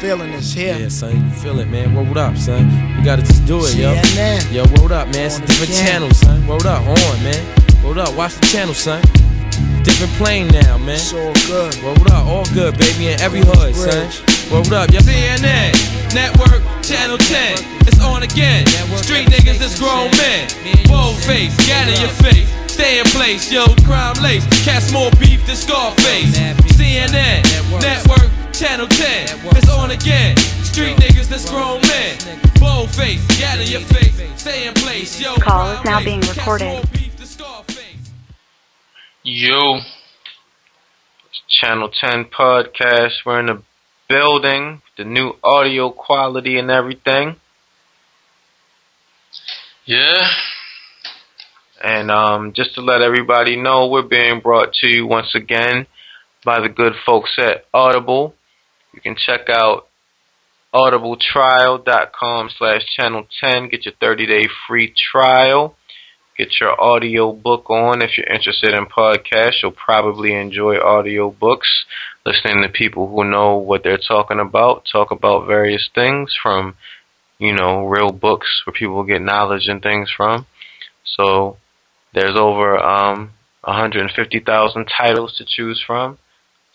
Feeling is here. Yeah, son, you feel it, man. Word up, son. You gotta just do it, yo. Yo, word up, man. It's a different channel, son. Word up, on, man. Word up, watch the channel, son. Different plane now, man. It's all good. Word up, all good, baby, in every hood, son. Word up, yo. CNN, Network, Channel 10. It's on again. Street niggas, it's grown men. Bold face, get in your face. Stay in place, yo, crime lace. Cats more beef than Scarface. CNN, Network, Channel 10. It's on again. Street niggas, that's grown men. Bold face, get in your face. Stay in place, yo. Call is now being recorded. Yo, Channel 10 podcast. We're in the building. The new audio quality and everything. Yeah. And just to let everybody know, we're being brought to you once again by the good folks at Audible. You can check out audibletrial.com/channel10. Get your 30-day free trial. Get your audio book on. If you're interested in podcasts, you'll probably enjoy audio books. Listening to people who know what they're talking about. Talk about various things from, real books where people get knowledge and things from. So there's over 150,000 titles to choose from.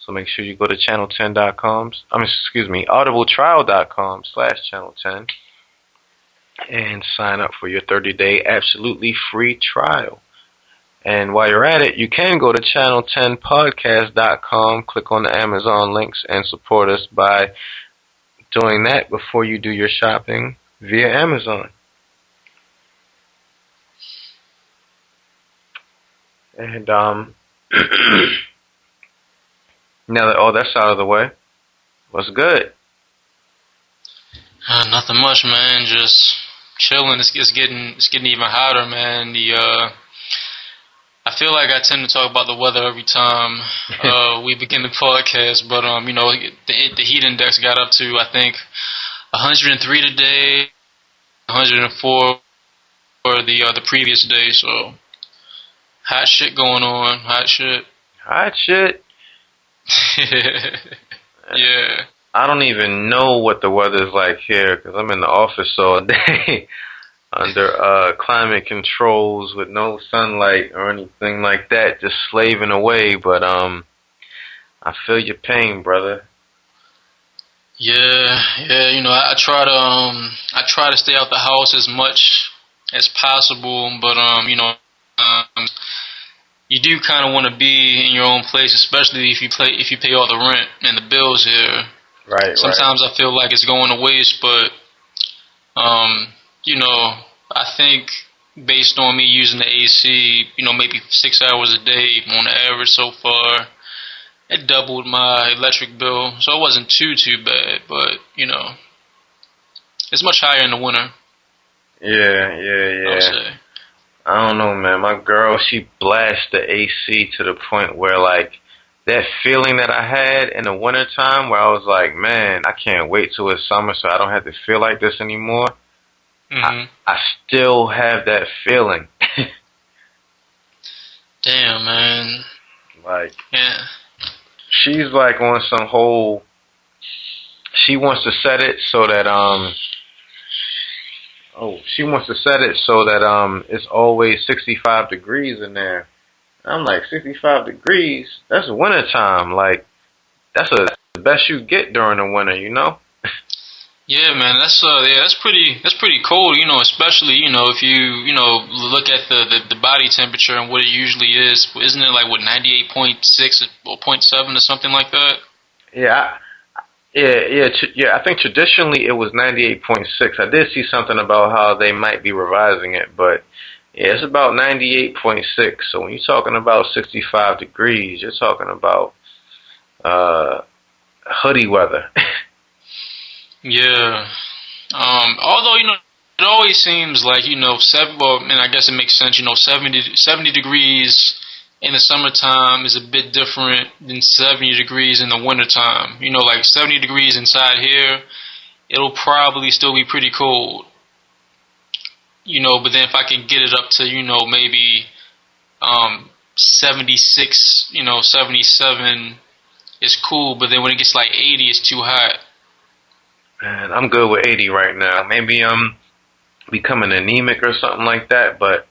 So make sure you go to audibletrial.com/channel10 and sign up for your 30-day absolutely free trial. And while you're at it, you can go to channel10podcast.com, click on the Amazon links, and support us by doing that before you do your shopping via Amazon. And now that all that's out of the way, what's good? Nothing much, man. Just chilling. It's getting even hotter, man. I feel like I tend to talk about the weather every time we begin the podcast, but the heat index got up to, I think, 103 today, 104 for the previous day. So hot shit going on. Hot shit. Yeah. I don't even know what the weather's like here because I'm in the office all day under climate controls with no sunlight or anything like that, just slaving away. But I feel your pain, brother. Yeah. I try to stay out the house as much as possible, but you do kind of want to be in your own place, especially if you pay all the rent and the bills here. Right. Sometimes I feel like it's going to waste, but I think based on me using the AC, maybe 6 hours a day on average so far, it doubled my electric bill, so it wasn't too bad. But it's much higher in the winter. Yeah. I would say. I don't know, man. My girl, she blasts the AC to the point where, like, that feeling that I had in the wintertime where I was like, man, I can't wait till it's summer so I don't have to feel like this anymore. Mm-hmm. I still have that feeling. Damn, man. Like, yeah. She's like on some whole, she wants to set it so that, it's always 65 degrees in there. I'm like, 65 degrees? That's wintertime. Like, that's the best you get during the winter, Yeah, man, that's pretty cold, especially, if you, look at the body temperature and what it usually is. Isn't it like, 98.6 or 0.7 or something like that? Yeah, I think traditionally it was 98.6. I did see something about how they might be revising it, but yeah, it's about 98.6. So when you're talking about 65 degrees, you're talking about hoodie weather. Yeah. Although, it always seems like, and I guess it makes sense, 70 degrees in the summertime is a bit different than 70 degrees in the wintertime. Like 70 degrees inside here, it'll probably still be pretty cold. But then if I can get it up to, maybe 76, 77 is cool. But then when it gets like 80, it's too hot. And I'm good with 80 right now. Maybe I'm becoming anemic or something like that, but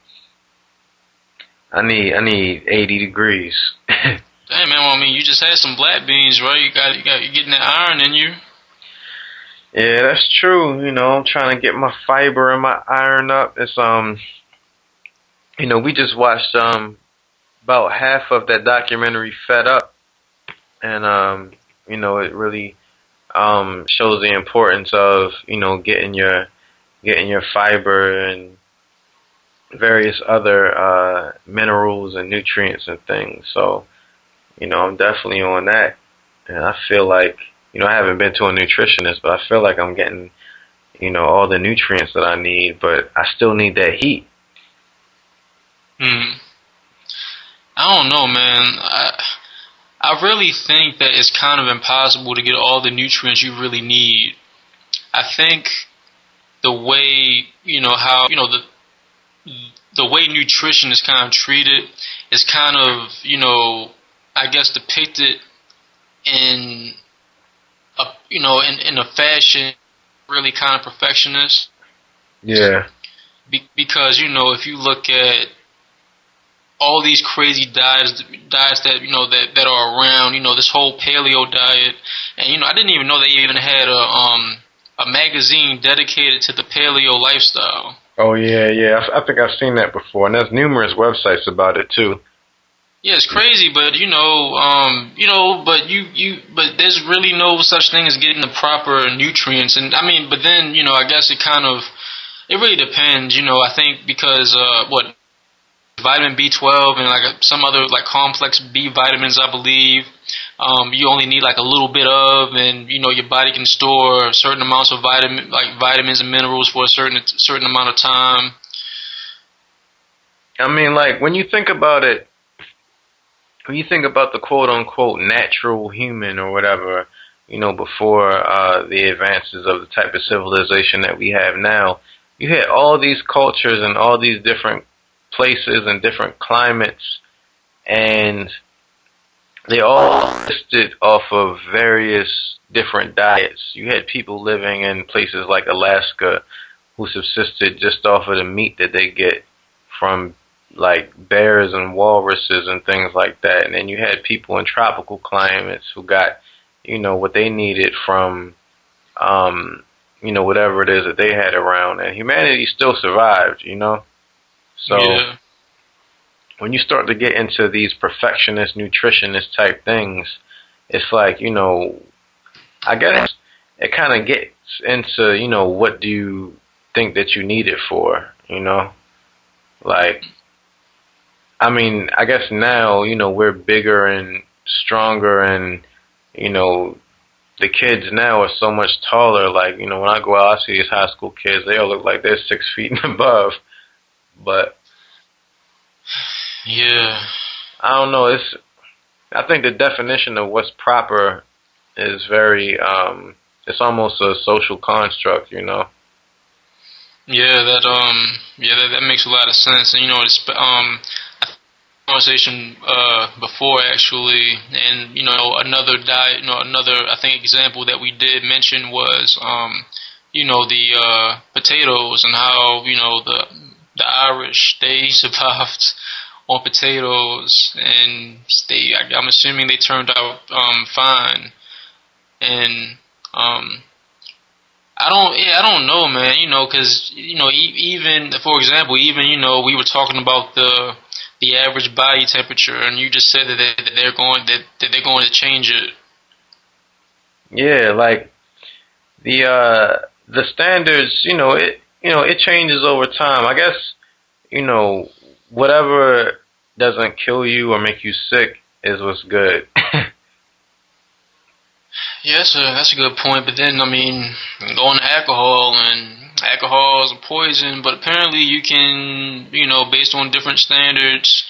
I need 80 degrees. Damn, man. Well, I mean, you just had some black beans, right? You getting that iron in you. Yeah, that's true. You know, I'm trying to get my fiber and my iron up. It's you know, we just watched about half of that documentary Fed Up, and you know, it really shows the importance of, you know, getting your fiber and various other minerals and nutrients and things. So, you know, I'm definitely on that, and I feel like, you know, I haven't been to a nutritionist, but I feel like I'm getting, you know, all the nutrients that I need, but I still need that heat. I don't know, man. I really think that it's kind of impossible to get all the nutrients you really need. I think the way, you know, how, you know, the way nutrition is kind of treated is kind of, you know, I guess depicted in a, you know, in a fashion really kind of perfectionist. Yeah. Because, you know, if you look at all these crazy diets that, you know, that are around, you know, this whole paleo diet, and, you know, I didn't even know they even had a magazine dedicated to the paleo lifestyle. Oh yeah. I think I've seen that before, and there's numerous websites about it too. Yeah, it's crazy, but you know, but there's really no such thing as getting the proper nutrients, and I mean, but then, you know, I guess it really depends, you know. I think because vitamin B12 and like some other like complex B vitamins, I believe, you only need like a little bit of, and you know, your body can store certain amounts of vitamins and minerals for a certain amount of time. I mean, like, when you think about it, when you think about the quote-unquote natural human or whatever, you know, before the advances of the type of civilization that we have now, you had all these cultures and all these different places and different climates, and they all existed off of various different diets. You had people living in places like Alaska who subsisted just off of the meat that they get from like bears and walruses and things like that. And then you had people in tropical climates who got, you know, what they needed from, you know, whatever it is that they had around. And humanity still survived, you know? So yeah. When you start to get into these perfectionist, nutritionist type things, it's like, you know, I guess it kind of gets into, you know, what do you think that you need it for, you know? Like, I mean, I guess now, you know, we're bigger and stronger, and, you know, the kids now are so much taller. Like, you know, when I go out, I see these high school kids, they all look like they're 6 feet and above. But yeah, I don't know. I think the definition of what's proper is very, it's almost a social construct, you know? Yeah, that makes a lot of sense. And, you know, it's, conversation before actually, and you know, another diet, you know, another I think example that we did mention was you know, the potatoes, and how, you know, the Irish, they survived on potatoes, and I'm assuming they turned out fine. And I don't know, man, you know, because, you know, even for example, even, you know, we were talking about the average body temperature, and you just said that they're going to change it. Yeah, like the standards, you know, it changes over time. I guess, you know, whatever doesn't kill you or make you sick is what's good. Yeah, that's a good point. But then, I mean, going to alcohol, and alcohol is a poison, but apparently you can, you know, based on different standards,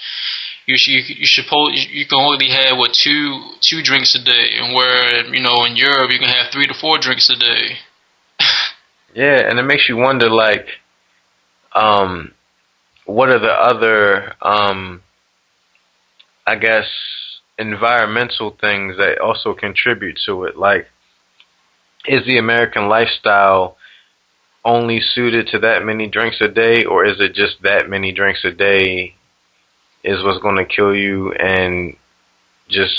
you can only have two drinks a day, and where, you know, in Europe you can have 3 to 4 drinks a day. Yeah, and it makes you wonder, like, what are the other, I guess, environmental things that also contribute to it. Like, is the American lifestyle only suited to that many drinks a day, or is it just that many drinks a day is what's going to kill you, and just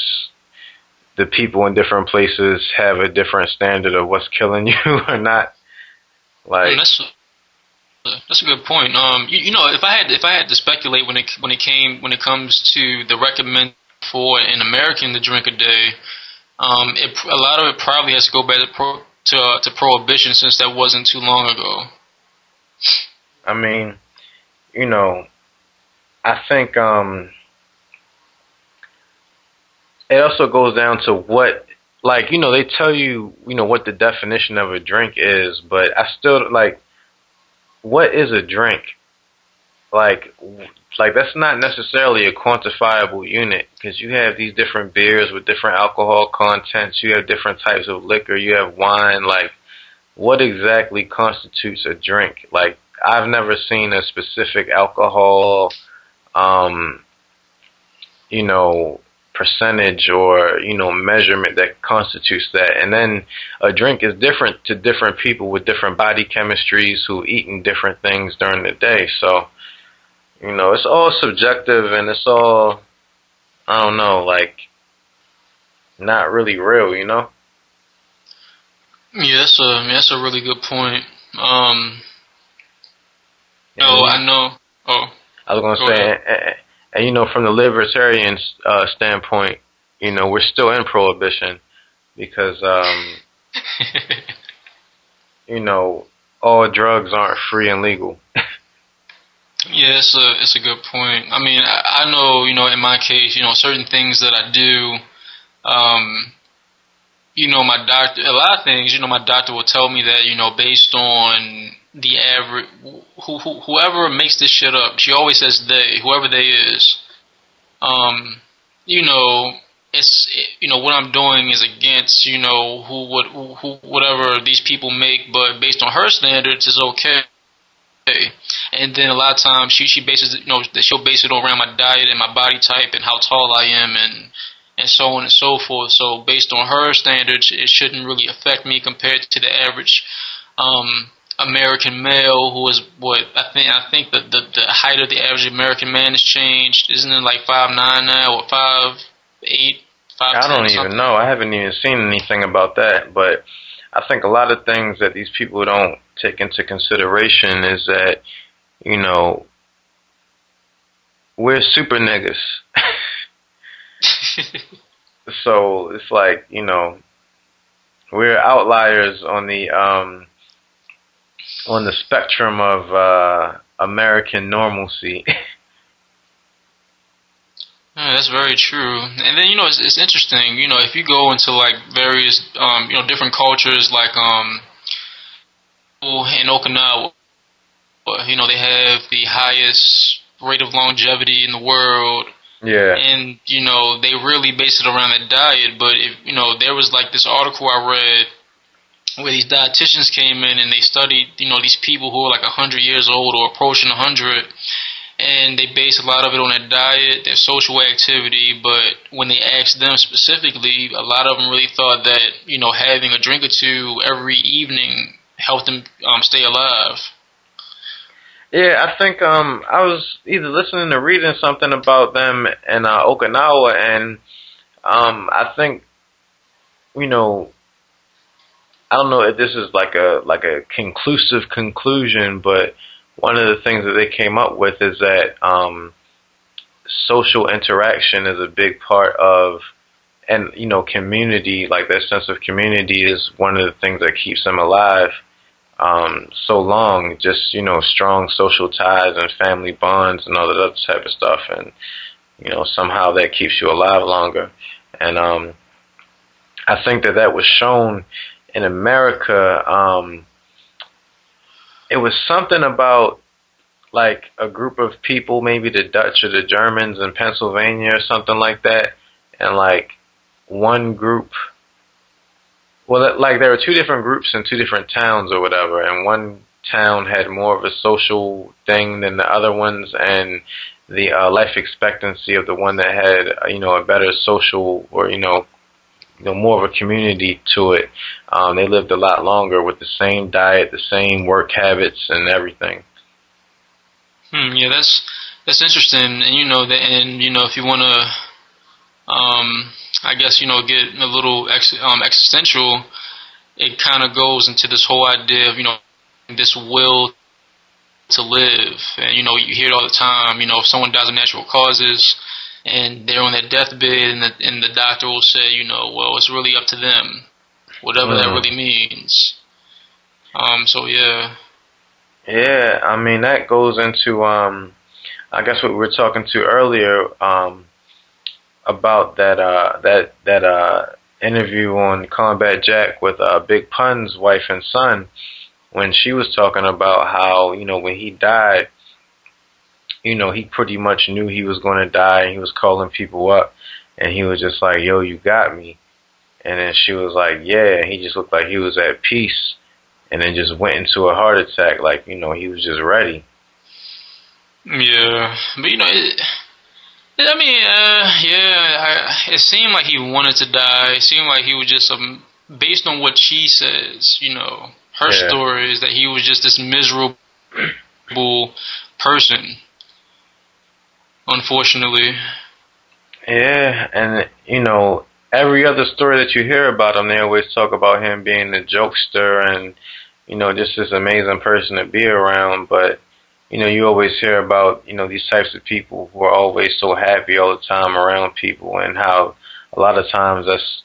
the people in different places have a different standard of what's killing you or not? Like, that's a good point. You know, if I had to speculate when it comes to the recommend for an American to drink a day, a lot of it probably has to go back to prohibition, since that wasn't too long ago. I mean, you know, I think it also goes down to what, like, you know, they tell you, you know, what the definition of a drink is, but I still, like, what is a drink? Like that's not necessarily a quantifiable unit, because you have these different beers with different alcohol contents, you have different types of liquor, you have wine. Like, what exactly constitutes a drink? Like, I've never seen a specific alcohol, you know, percentage or, you know, measurement that constitutes that. And then a drink is different to different people with different body chemistries who eating different things during the day. So, you know, it's all subjective, and it's all, I don't know, like, not really real, you know? Yeah, that's a really good point. I know. Oh, I was gonna say, and you know, from the libertarian standpoint, you know, we're still in prohibition because, you know, all drugs aren't free and legal. Yeah, it's a good point. I mean, I know, you know, in my case, you know, certain things that I do, you know, my doctor, a lot of things, you know, my doctor will tell me that, you know, based on the average, whoever makes this shit up, she always says they, whoever they is, you know, you know, what I'm doing is against, you know, whatever these people make, but based on her standards is okay. And then a lot of times she bases it, you know, she'll base it around my diet and my body type and how tall I am and so on and so forth. So based on her standards, it shouldn't really affect me compared to the average American male, who is what I think that the height of the average American man has changed. Isn't it like 5'9" now, or 5'8", 5'10"? I don't even know. I haven't even seen anything about that, but I think a lot of things that these people don't take into consideration is that, you know, we're super niggas. So it's like, you know, we're outliers on the spectrum of American normalcy. Yeah, that's very true. And then, you know, it's interesting, you know, if you go into like various you know, different cultures, like in Okinawa, you know, they have the highest rate of longevity in the world. Yeah. And, you know, they really base it around that diet. But, if, you know, there was like this article I read where these dietitians came in and they studied, you know, these people who are like 100 years old or approaching 100, and they base a lot of it on their diet, their social activity. But when they asked them specifically, a lot of them really thought that, you know, having a drink or two every evening helped them stay alive. Yeah, I think I was either listening or reading something about them in Okinawa, and I think, you know, I don't know if this is like a conclusive conclusion, but one of the things that they came up with is that social interaction is a big part of, and, you know, community, like that sense of community is one of the things that keeps them alive so long. Just, you know, strong social ties and family bonds and all that other type of stuff, and, you know, somehow that keeps you alive longer. And I think that was shown in America. It was something about like a group of people, maybe the Dutch or the Germans in Pennsylvania or something like that, and like one group, well, like there were two different groups in two different towns or whatever, and one town had more of a social thing than the other ones, and the life expectancy of the one that had, you know, a better social, or, you know, more of a community to it. They lived a lot longer with the same diet, the same work habits, and everything. Yeah, that's interesting. And if you want to, I guess get a little existential, it kind of goes into this whole idea of this will to live. And you hear it all the time. If someone dies of natural causes and they're on their deathbed, and the doctor will say, well, it's really up to them, whatever that really means. So yeah. Yeah, I mean, that goes into I guess what we were talking to earlier about that interview on Combat Jack with Big Pun's wife and son, when she was talking about how when he died, he pretty much knew he was going to die, and he was calling people up, and he was just like, "Yo, you got me," and then she was like, "Yeah," and he just looked like he was at peace. And then just went into a heart attack, like, he was just ready. Yeah, but it seemed like he wanted to die. It seemed like he was just, based on what she says, her story is that he was just this miserable person, unfortunately. Yeah, and, every other story that you hear about him, they always talk about him being a jokester and, just this amazing person to be around. But, you always hear about, these types of people who are always so happy all the time around people, and how a lot of times that's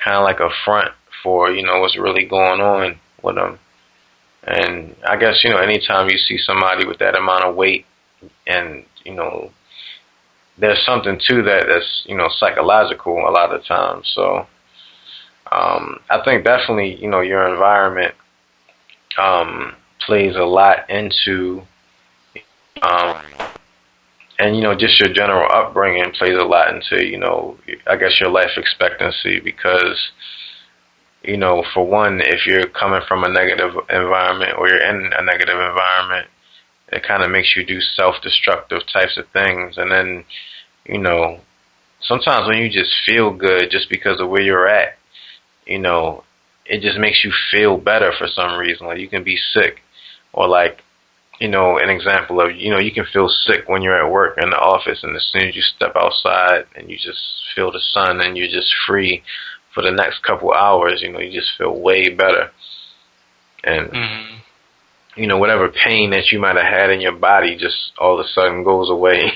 kind of like a front for, what's really going on with them. And I guess, anytime you see somebody with that amount of weight and, there's something to that that's, psychological a lot of times. So I think definitely, your environment plays a lot into, and, just your general upbringing plays a lot into, I guess your life expectancy, because, for one, if you're coming from a negative environment or you're in a negative environment, it kind of makes you do self-destructive types of things. And then, sometimes when you just feel good just because of where you're at, it just makes you feel better for some reason. Like, you can be sick, or like, an example of, you can feel sick when you're at work in the office, and as soon as you step outside and you just feel the sun and you're just free for the next couple hours, you just feel way better. And, whatever pain that you might have had in your body just all of a sudden goes away.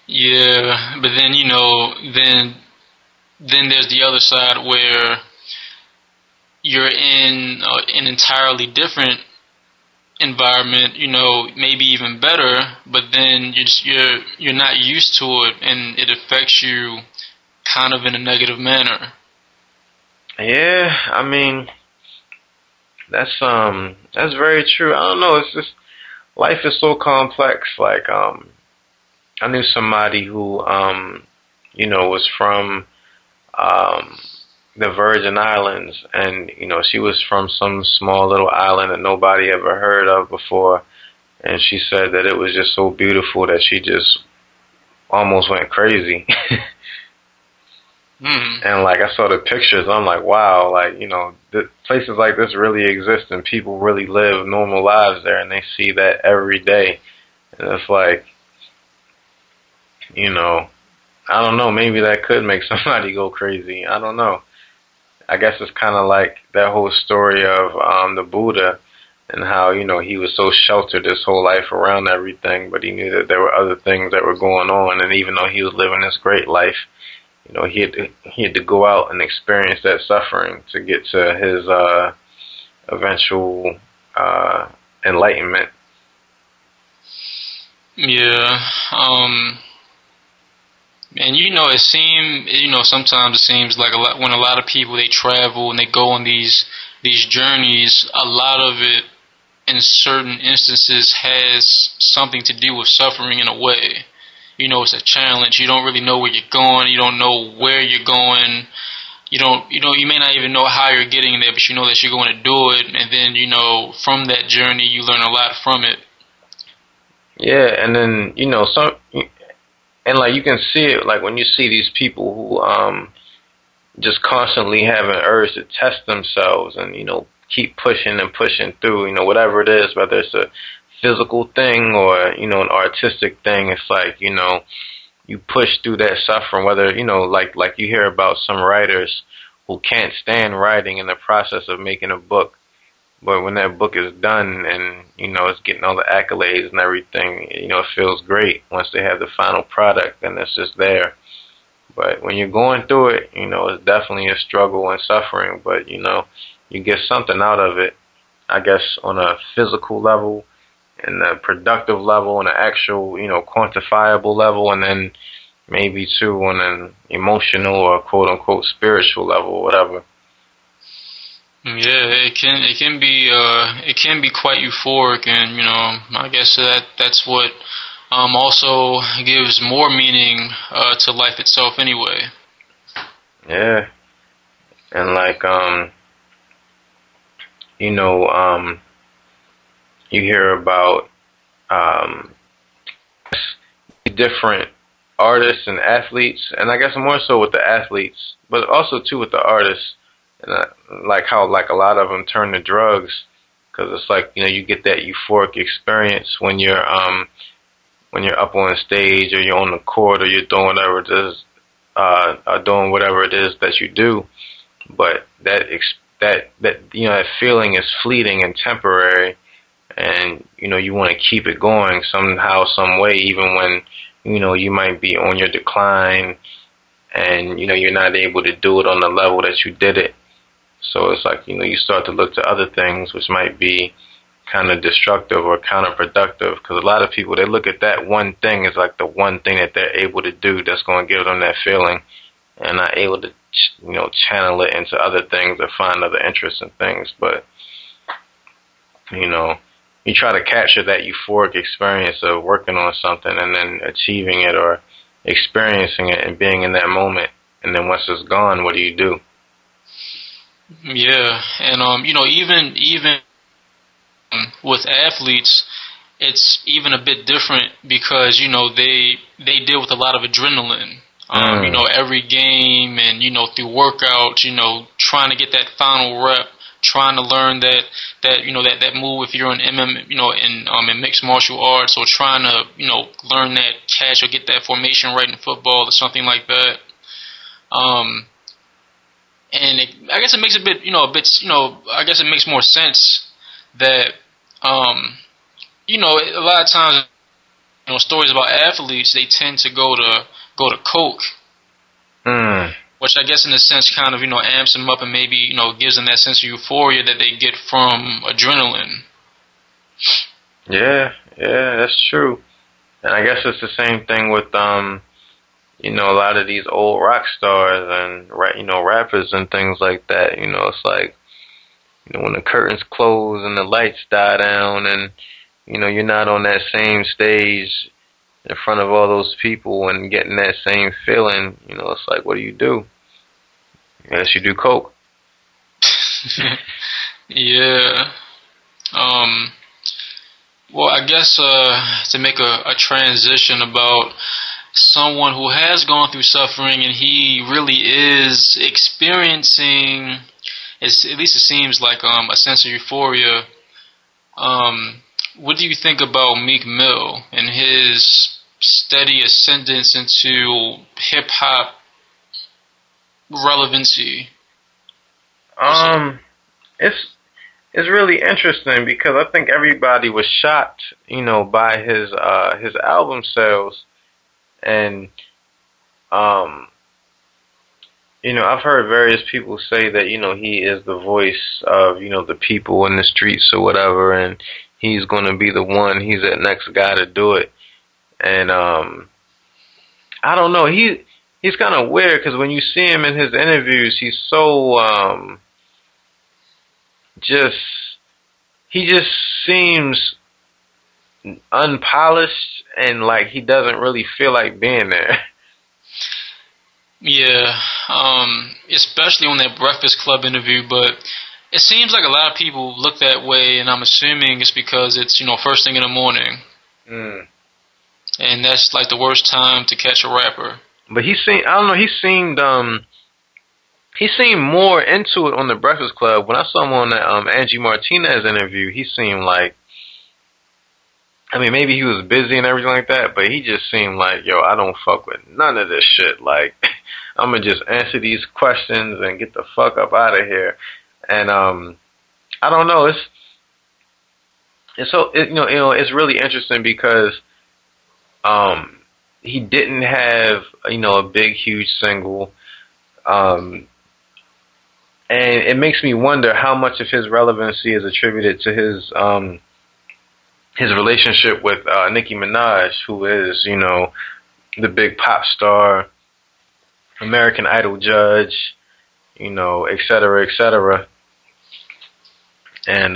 Yeah, but then then there's the other side where you're in an entirely different environment, maybe even better, but then you're not used to it, and it affects you kind of in a negative manner. Yeah, I mean, that's very true. I don't know, it's just, life is so complex. Like, I knew somebody who, was from the Virgin Islands, and, she was from some small little island that nobody ever heard of before, and she said that it was just so beautiful that she just almost went crazy. And, like, I saw the pictures, I'm like, wow, like, places like this really exist, and people really live normal lives there, and they see that every day. And it's like, I don't know, maybe that could make somebody go crazy. I don't know. I guess it's kind of like that whole story of the Buddha, and how, he was so sheltered his whole life around everything, but he knew that there were other things that were going on, and even though he was living this great life, he had to go out and experience that suffering to get to his eventual enlightenment. Yeah, and sometimes it seems like when a lot of people, they travel and they go on these journeys, a lot of it in certain instances has something to do with suffering in a way. It's a challenge. You don't really know where you're going. You don't know where you're going. You may not even know how you're getting there, but you know that you're going to do it. And then, from that journey, you learn a lot from it. Yeah, and then, and like you can see it, like when you see these people who just constantly have an urge to test themselves and, you know, keep pushing and pushing through, you know, whatever it is, whether it's a physical thing or, you know, an artistic thing. It's like, you know, you push through that suffering, whether, you know, like you hear about some writers who can't stand writing in the process of making a book. But when that book is done and, you know, it's getting all the accolades and everything, you know, it feels great once they have the final product and it's just there. But when you're going through it, you know, it's definitely a struggle and suffering. But, you know, you get something out of it, I guess, on a physical level and a productive level and an actual, you know, quantifiable level, and then maybe, too, on an emotional or quote-unquote spiritual level or whatever. Yeah, it can be quite euphoric, and you know, I guess that's what also gives more meaning to life itself, anyway. Yeah, and like you know, you hear about different artists and athletes, and I guess more so with the athletes, but also too with the artists. And like how like a lot of them turn to drugs, because it's like, you know, you get that euphoric experience when you're up on stage or you're on the court or you're doing whatever it is, that you do. But that you know, that feeling is fleeting and temporary, and you know, you want to keep it going somehow, some way, even when, you know, you might be on your decline and, you know, you're not able to do it on the level that you did it. So it's like, you know, you start to look to other things which might be kind of destructive or counterproductive, because a lot of people, they look at that one thing as like the one thing that they're able to do that's going to give them that feeling, and not able to, you know, channel it into other things or find other interests in things. But, you know, you try to capture that euphoric experience of working on something and then achieving it or experiencing it and being in that moment, and then once it's gone, what do you do? Yeah, and you know, even with athletes, it's even a bit different because, you know, they deal with a lot of adrenaline. You know, every game, and, you know, through workouts, you know, trying to get that final rep, trying to learn that you know, that move if you're in you know, in mixed martial arts, or trying to, you know, learn that catch or get that formation right in football or something like that. And I guess it makes I guess it makes more sense that, you know, a lot of times, you know, stories about athletes, they tend to go to coke, which I guess in a sense kind of, you know, amps them up and maybe, you know, gives them that sense of euphoria that they get from adrenaline. Yeah, that's true. And I guess it's the same thing with you know, a lot of these old rock stars and, you know, rappers and things like that. You know, it's like, you know, when the curtains close and the lights die down and, you know, you're not on that same stage in front of all those people and getting that same feeling, you know, it's like, what do you do? I guess you do coke. Yeah. Well, I guess to make a transition about someone who has gone through suffering and he really is experiencing, at least it seems like, a sense of euphoria. What do you think about Meek Mill and his steady ascendance into hip-hop relevancy? It's really interesting because I think everybody was shocked, you know, by his album sales. And, you know, I've heard various people say that, you know, he is the voice of, you know, the people in the streets or whatever, and he's going to be the one, he's that next guy to do it. And, I don't know, he's kind of weird because when you see him in his interviews, he's so, he just seems unpolished and like he doesn't really feel like being there. Yeah, especially on that Breakfast Club interview, but it seems like a lot of people look that way, and I'm assuming it's because it's, you know, first thing in the morning. and that's like the worst time to catch a rapper. But I don't know, he seemed more into it on the Breakfast Club. When I saw him on that Angie Martinez interview, he seemed like, I mean, maybe he was busy and everything like that, but he just seemed like, yo, I don't fuck with none of this shit. Like, I'm gonna just answer these questions and get the fuck up out of here. And I don't know. It's really interesting because he didn't have a big huge single, and it makes me wonder how much of his relevancy is attributed to his relationship with Nicki Minaj, who is the big pop star, American Idol judge, et cetera, et cetera. And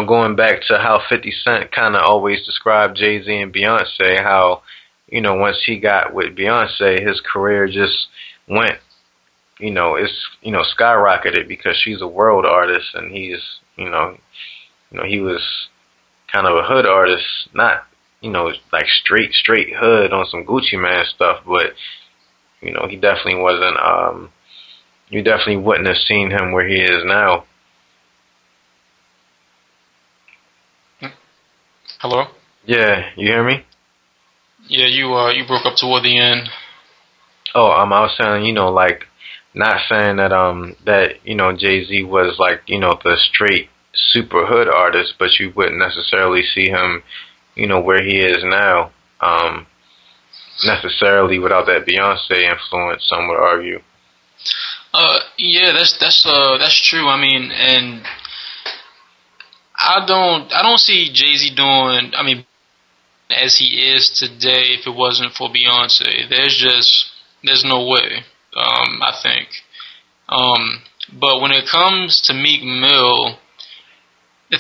going back to how 50 Cent kind of always described Jay-Z and Beyonce, how, once he got with Beyonce, his career just went, skyrocketed because she's a world artist and he's, he was kind of a hood artist, not, like straight hood on some Gucci Man stuff, but, he definitely wasn't, you definitely wouldn't have seen him where he is now. Hello? Yeah, you hear me? Yeah, you broke up toward the end. Oh, I was saying, like, not saying that Jay-Z was like, the straight super hood artist, but you wouldn't necessarily see him, where he is now, necessarily without that Beyonce influence, some would argue. Yeah, that's true. I mean, and I don't see Jay-Z doing, I mean, as he is today if it wasn't for Beyonce. There's no way, I think. But when it comes to Meek Mill, I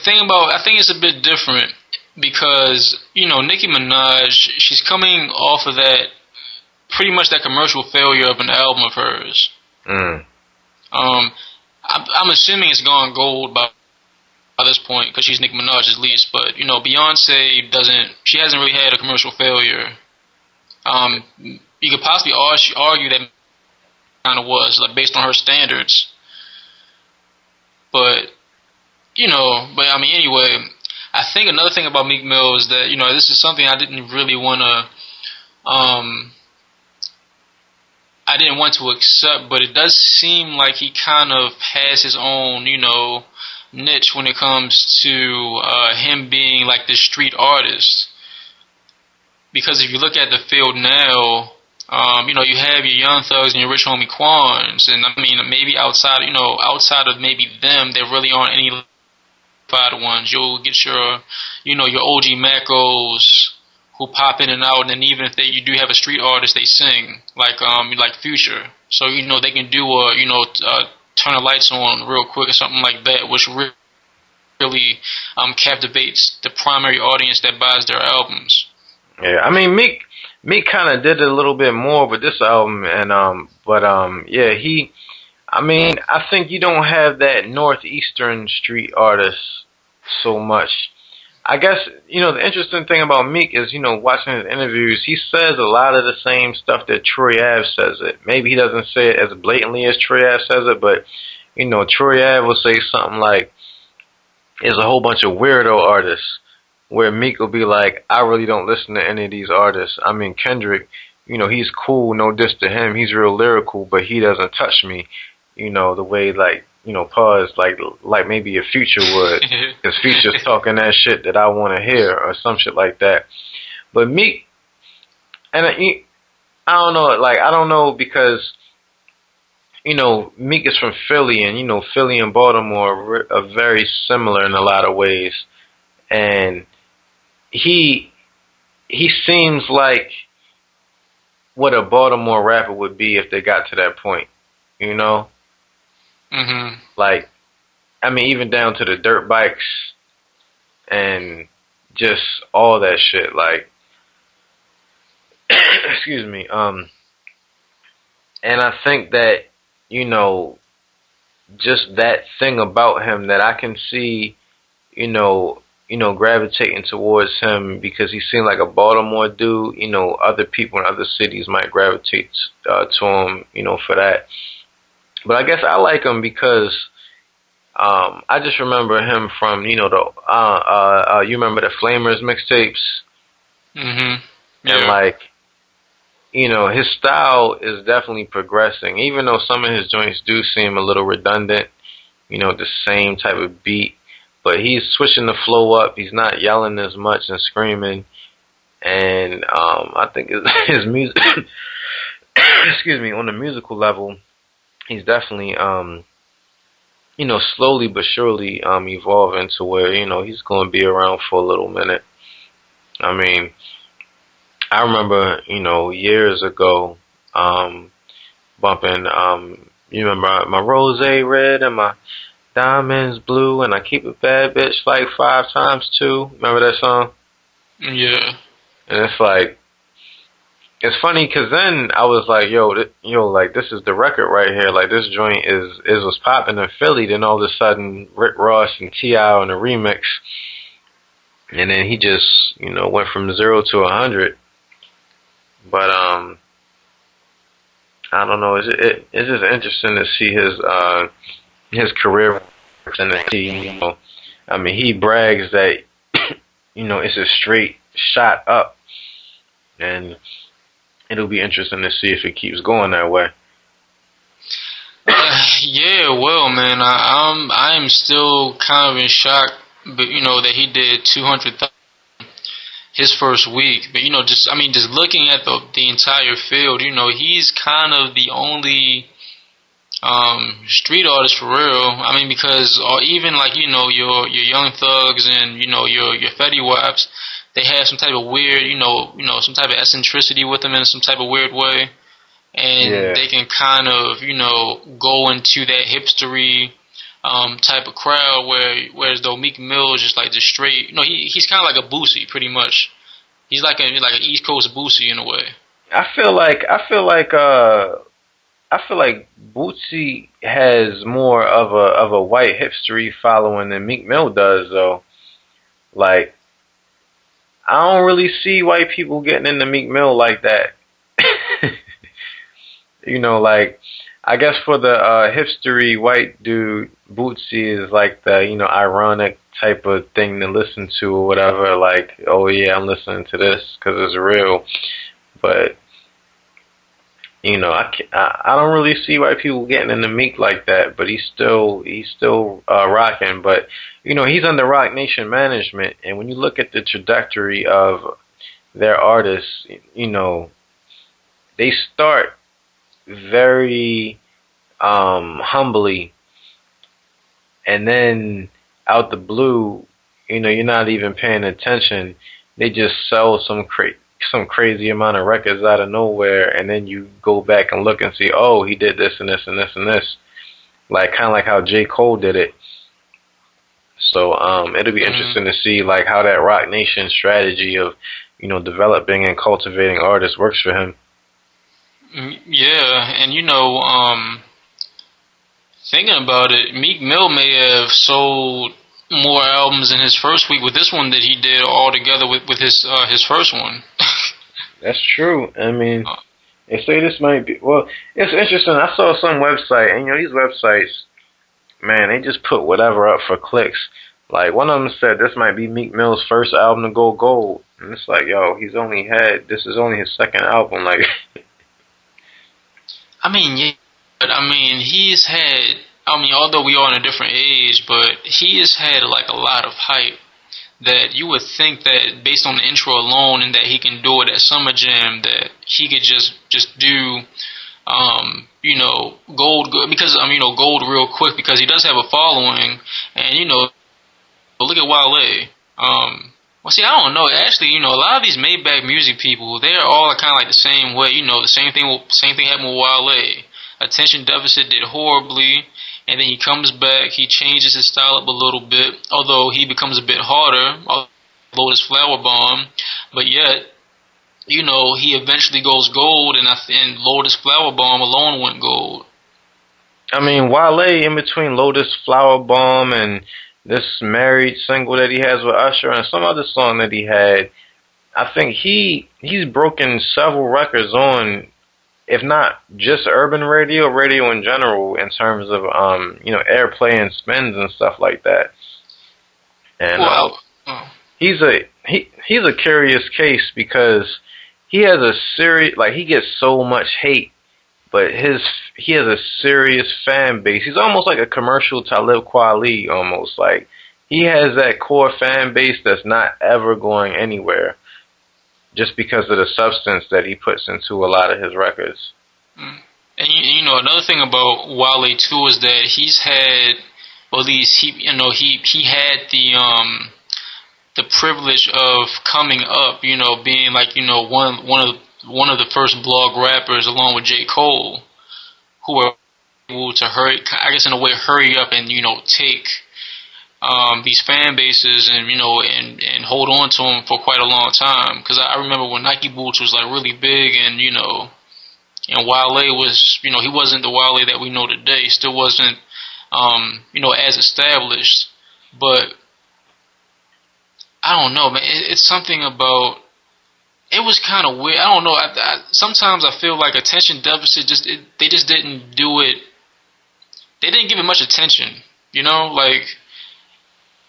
think it's a bit different because, Nicki Minaj, she's coming off of that, pretty much that commercial failure of an album of hers. I'm assuming it's gone gold by this point because she's Nicki Minaj's least, but Beyonce she hasn't really had a commercial failure. You could possibly argue that kind of was, like, based on her standards, but I mean, anyway, I think another thing about Meek Mill is that this is something I didn't want to accept, but it does seem like he kind of has his own niche when it comes to him being like this street artist. Because if you look at the field now, you have your Young Thugs and your Rich Homie Quans, and I mean, maybe outside of maybe them, there really aren't any ones. You'll get your OG Macos who pop in and out, and then even if you do have a street artist, they sing like Future. So they can do turn the lights on real quick or something like that, which really captivates the primary audience that buys their albums. Yeah, I mean, Meek kind of did it a little bit more with this album, and yeah, I think you don't have that Northeastern street artist so much. I guess, the interesting thing about Meek is, watching his interviews, he says a lot of the same stuff that Troy Ave says it. Maybe he doesn't say it as blatantly as Troy Ave says it, but, Troy Ave will say something like, there's a whole bunch of weirdo artists, where Meek will be like, I really don't listen to any of these artists. I mean, Kendrick, he's cool, no diss to him, he's real lyrical, but he doesn't touch me, the way, like, pause, like maybe a Future would, because Future's talking that shit that I want to hear, or some shit like that. But Meek, and I don't know, like, I don't know, because, Meek is from Philly, and, Philly and Baltimore are very similar in a lot of ways, and he seems like what a Baltimore rapper would be if they got to that point, Mm-hmm. Like, I mean, even down to the dirt bikes and just all that shit. Like, excuse me. And I think that, just that thing about him that I can see, gravitating towards him because he seemed like a Baltimore dude. Other people in other cities might gravitate to him, for that. But I guess I like him because I just remember him from, you remember the Flamers mixtapes? Mm-hmm. Yeah. And like, his style is definitely progressing, even though some of his joints do seem a little redundant, the same type of beat. But he's switching the flow up. He's not yelling as much and screaming. And I think his music, excuse me, on the musical level, he's definitely, slowly but surely evolving to where, he's going to be around for a little minute. I mean, I remember, years ago, bumping, you remember my rose red and my diamonds blue and I keep a bad bitch like 5 times 2. Remember that song? Yeah. And it's like, it's funny because then I was like, like this is the record right here. Like this joint is was popping in Philly. Then all of a sudden, Rick Ross and T.I. on the remix, and then he just went from 0 to 100. But I don't know. It's just interesting to see his career. And I mean, he brags that it's a straight shot up, and it'll be interesting to see if it keeps going that way. Yeah, well, man, I'm still kind of in shock, but that he did 200,000 his first week. But just looking at the entire field, he's kind of the only street artist for real. I mean, because even like your Young Thugs and your Fetty Waps, they have some type of weird, some type of eccentricity with them in some type of weird way, and they can kind of go into that hipstery type of crowd whereas though Meek Mill is just like the straight, he's kind of like a Boosie pretty much. He's like an East Coast Boosie in a way. I feel like Bootsy has more of a white hipstery following than Meek Mill does, though. Like, I don't really see white people getting into Meek Mill like that. Like, I guess for the hipstery white dude, Bootsy is like the, ironic type of thing to listen to or whatever. Like, oh yeah, I'm listening to this because it's real. But I don't really see white people getting into Meek like that, but he's still rocking. But he's under Rock Nation management, and when you look at the trajectory of their artists, they start very humbly, and then out the blue, you're not even paying attention. They just sell some crazy amount of records out of nowhere, and then you go back and look and see, oh, he did this and this and this and this, like kind of like how J. Cole did it. So it'll be interesting to see like how that Rock Nation strategy of developing and cultivating artists works for him. Yeah, and thinking about it, Meek Mill may have sold more albums in his first week with this one that he did all together with his first one. That's true. I mean, they say this might be, well, it's interesting. I saw some website, and these websites, man, they just put whatever up for clicks. Like, one of them said this might be Meek Mill's first album to go gold. And it's like, yo, this is only his second album. Like, I mean, yeah, but he's had, although we are in a different age, but he has had like a lot of hype that you would think that based on the intro alone and that he can do it at Summer Jam, that he could just do, gold, because, gold real quick, because he does have a following, and, look at Wale. Well, see, I don't know. Actually, a lot of these Maybach music people, they're all kind of like the same way. The same thing happened with Wale. Attention deficit did horribly, and then he comes back, he changes his style up a little bit, although he becomes a bit harder, Lotus Flower Bomb, but yet, he eventually goes gold, and Lotus Flower Bomb alone went gold. I mean, Wale, in between Lotus Flower Bomb and this Married single that he has with Usher and some other song that he had, I think he's broken several records on, if not just urban radio, radio in general, in terms of airplay and spins and stuff like that. And he's a curious case because he has a serious, like, he gets so much hate, but he has a serious fan base. He's almost like a commercial Talib Kweli, almost. Like, he has that core fan base that's not ever going anywhere, just because of the substance that he puts into a lot of his records. And another thing about Wale too is that he's had, or at least he had the privilege of coming up, being like, one of the first blog rappers along with J. Cole, who were able to hurry up and take these fan bases and hold on to them for quite a long time. Because I remember when Nike Boots was like really big, and Wale was, he wasn't the Wale that we know today. He still wasn't as established. But I don't know, man. It's something about. It was kind of weird. I don't know. Sometimes I feel like attention deficit they just didn't do it. They didn't give it much attention. Like.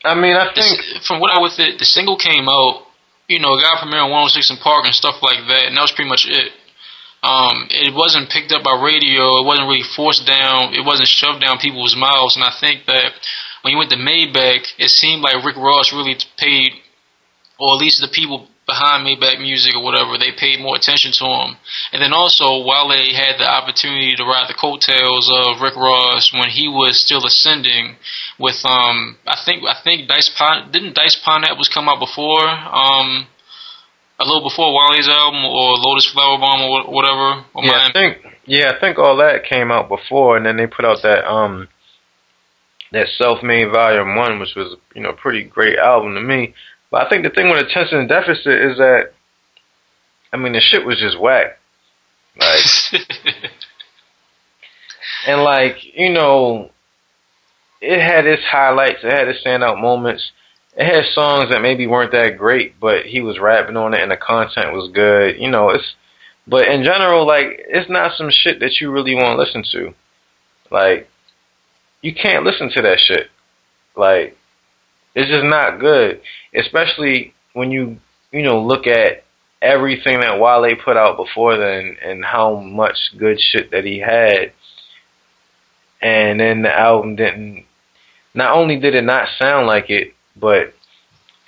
I mean, I think from what I with it, the single came out. It got premiered on 106 in Park and stuff like that, and that was pretty much it. It wasn't picked up by radio. It wasn't really forced down. It wasn't shoved down people's mouths. And I think that when you went to Maybach, it seemed like Rick Ross really paid, or at least the people behind Maybach Music or whatever, they paid more attention to him. And then also, Wale had the opportunity to ride the coattails of Rick Ross when he was still ascending with, I think Dice Ponette was come out before, a little before Wale's album, or Lotus Flower Bomb, or whatever. Or I think all that came out before, and then they put out that Self-Made Volume 1, which was, a pretty great album to me. But I think the thing with attention deficit is that, I mean, the shit was just whack. Like, and like, it had its highlights, it had its standout moments. It had songs that maybe weren't that great, but he was rapping on it and the content was good. But in general, like, it's not some shit that you really want to listen to. Like, you can't listen to that shit. Like, it's just not good. Especially when you look at everything that Wale put out before then and how much good shit that he had. And then the album not only did it not sound like it, but,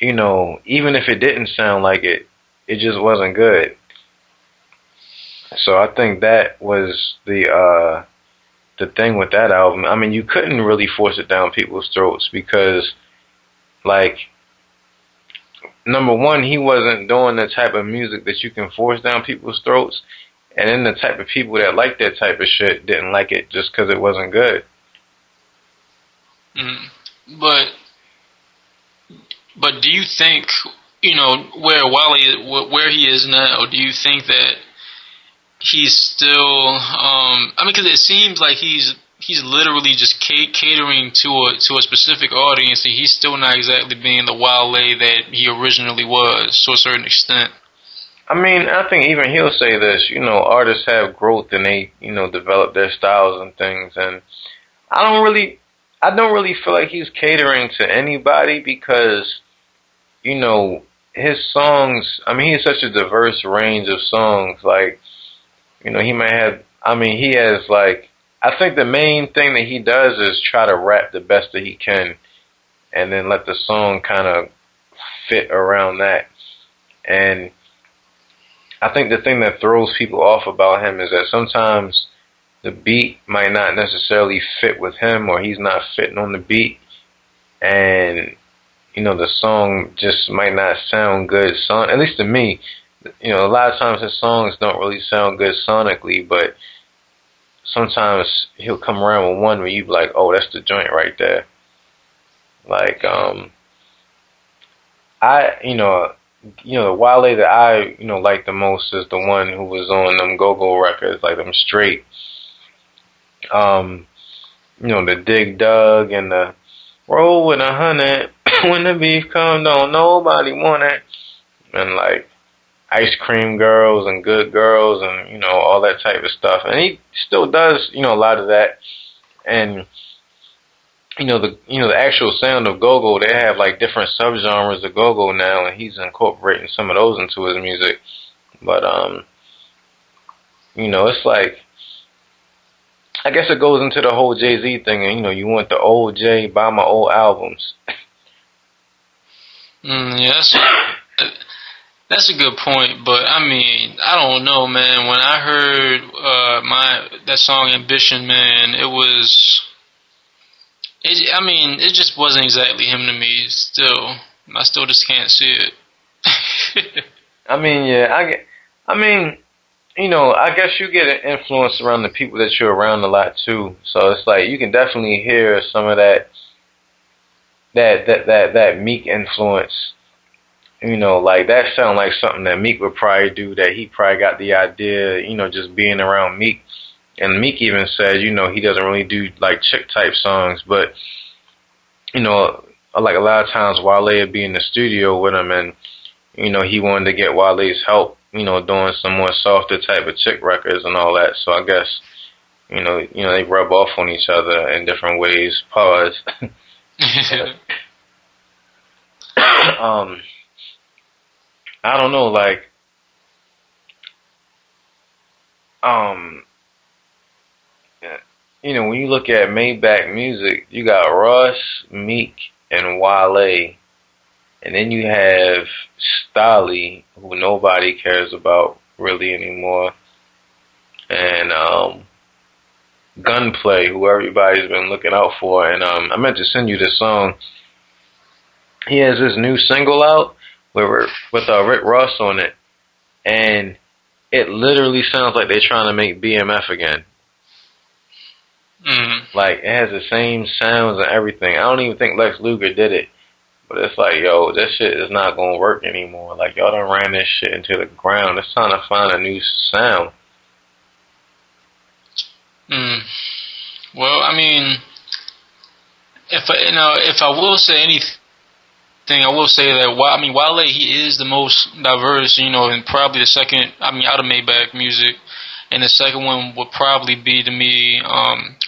even if it didn't sound like it, it just wasn't good. So I think that was the thing with that album. I mean, you couldn't really force it down people's throats because, like, number one, he wasn't doing the type of music that you can force down people's throats. And then the type of people that like that type of shit didn't like it just because it wasn't good. But do you think, where he is now, do you think that he's still, because it seems like he's literally just catering to a specific audience, and he's still not exactly being the Wale that he originally was, to a certain extent. I mean, I think even he'll say this, artists have growth and they, develop their styles and things, and I don't really feel like he's catering to anybody because, his songs, I mean, he has such a diverse range of songs. Like, he has, like, I think the main thing that he does is try to rap the best that he can and then let the song kind of fit around that. And I think the thing that throws people off about him is that sometimes the beat might not necessarily fit with him, or he's not fitting on the beat, and the song just might not sound good. At least to me, a lot of times his songs don't really sound good sonically, but sometimes he'll come around with one where you be like, oh, that's the joint right there. Like, the Wale that I, like the most is the one who was on them Go-Go records, like them straight, the Dig Dug and the roll with 100. When the beef come, don't nobody want it. And like ice cream girls and good girls and, you know, all that type of stuff. And he still does, you know, a lot of that. And the actual sound of go-go, they have like different subgenres of go-go now, and he's incorporating some of those into his music. But it's like, I guess it goes into the whole Jay-Z thing, and you want the old Jay, buy my old albums. Yes. That's a good point, but I mean, I don't know, man. When I heard that song "Ambition," man, it just wasn't exactly him to me. Still, I still just can't see it. I mean, yeah, I guess you get an influence around the people that you're around a lot too. So it's like you can definitely hear some of that Meek influence. Like that sound like something that Meek would probably do, that he probably got the idea, just being around Meek. And Meek even said, he doesn't really do like chick type songs, but, like a lot of times Wale would be in the studio with him, and, he wanted to get Wale's help, doing some more softer type of chick records and all that. So I guess, they rub off on each other in different ways. Pause. I don't know, like, when you look at Maybach music, you got Russ, Meek, and Wale, and then you have Stolly, who nobody cares about really anymore, and Gunplay, who everybody's been looking out for. And I meant to send you this song. He has this new single out with Rick Ross on it, and it literally sounds like they're trying to make BMF again. Like, it has the same sounds and everything. I don't even think Lex Luger did it, but it's like, yo, this shit is not gonna work anymore. Like, y'all done ran this shit into the ground. It's time to find a new sound. Well, I mean, if I will say anything, I will say that Wale, he is the most diverse, and probably the second, out of Maybach music, and the second one would probably be, to me,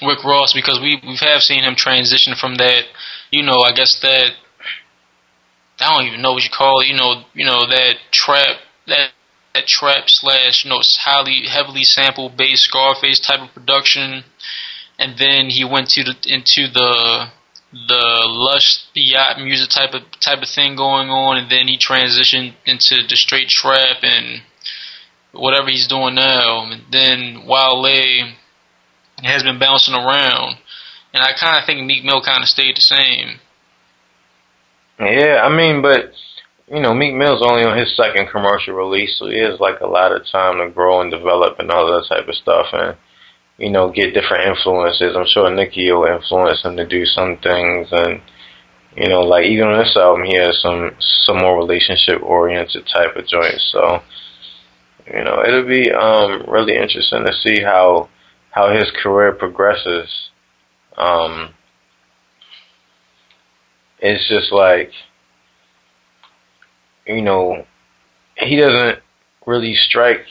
Rick Ross, because we have seen him transition from that, I guess that, I don't even know what you call it, that trap slash, highly heavily sample based Scarface type of production, and then he went into the lush yacht music type of thing going on, and then he transitioned into the straight trap and whatever he's doing now. And then Wale has been bouncing around, and I kind of think Meek Mill kind of stayed the same. Yeah, but Meek Mill's only on his second commercial release, so he has like a lot of time to grow and develop and all that type of stuff, and get different influences. I'm sure Nicki will influence him to do some things, and like even on this album, he has some more relationship oriented type of joints. So it'll be really interesting to see how his career progresses. It's just like, he doesn't really strike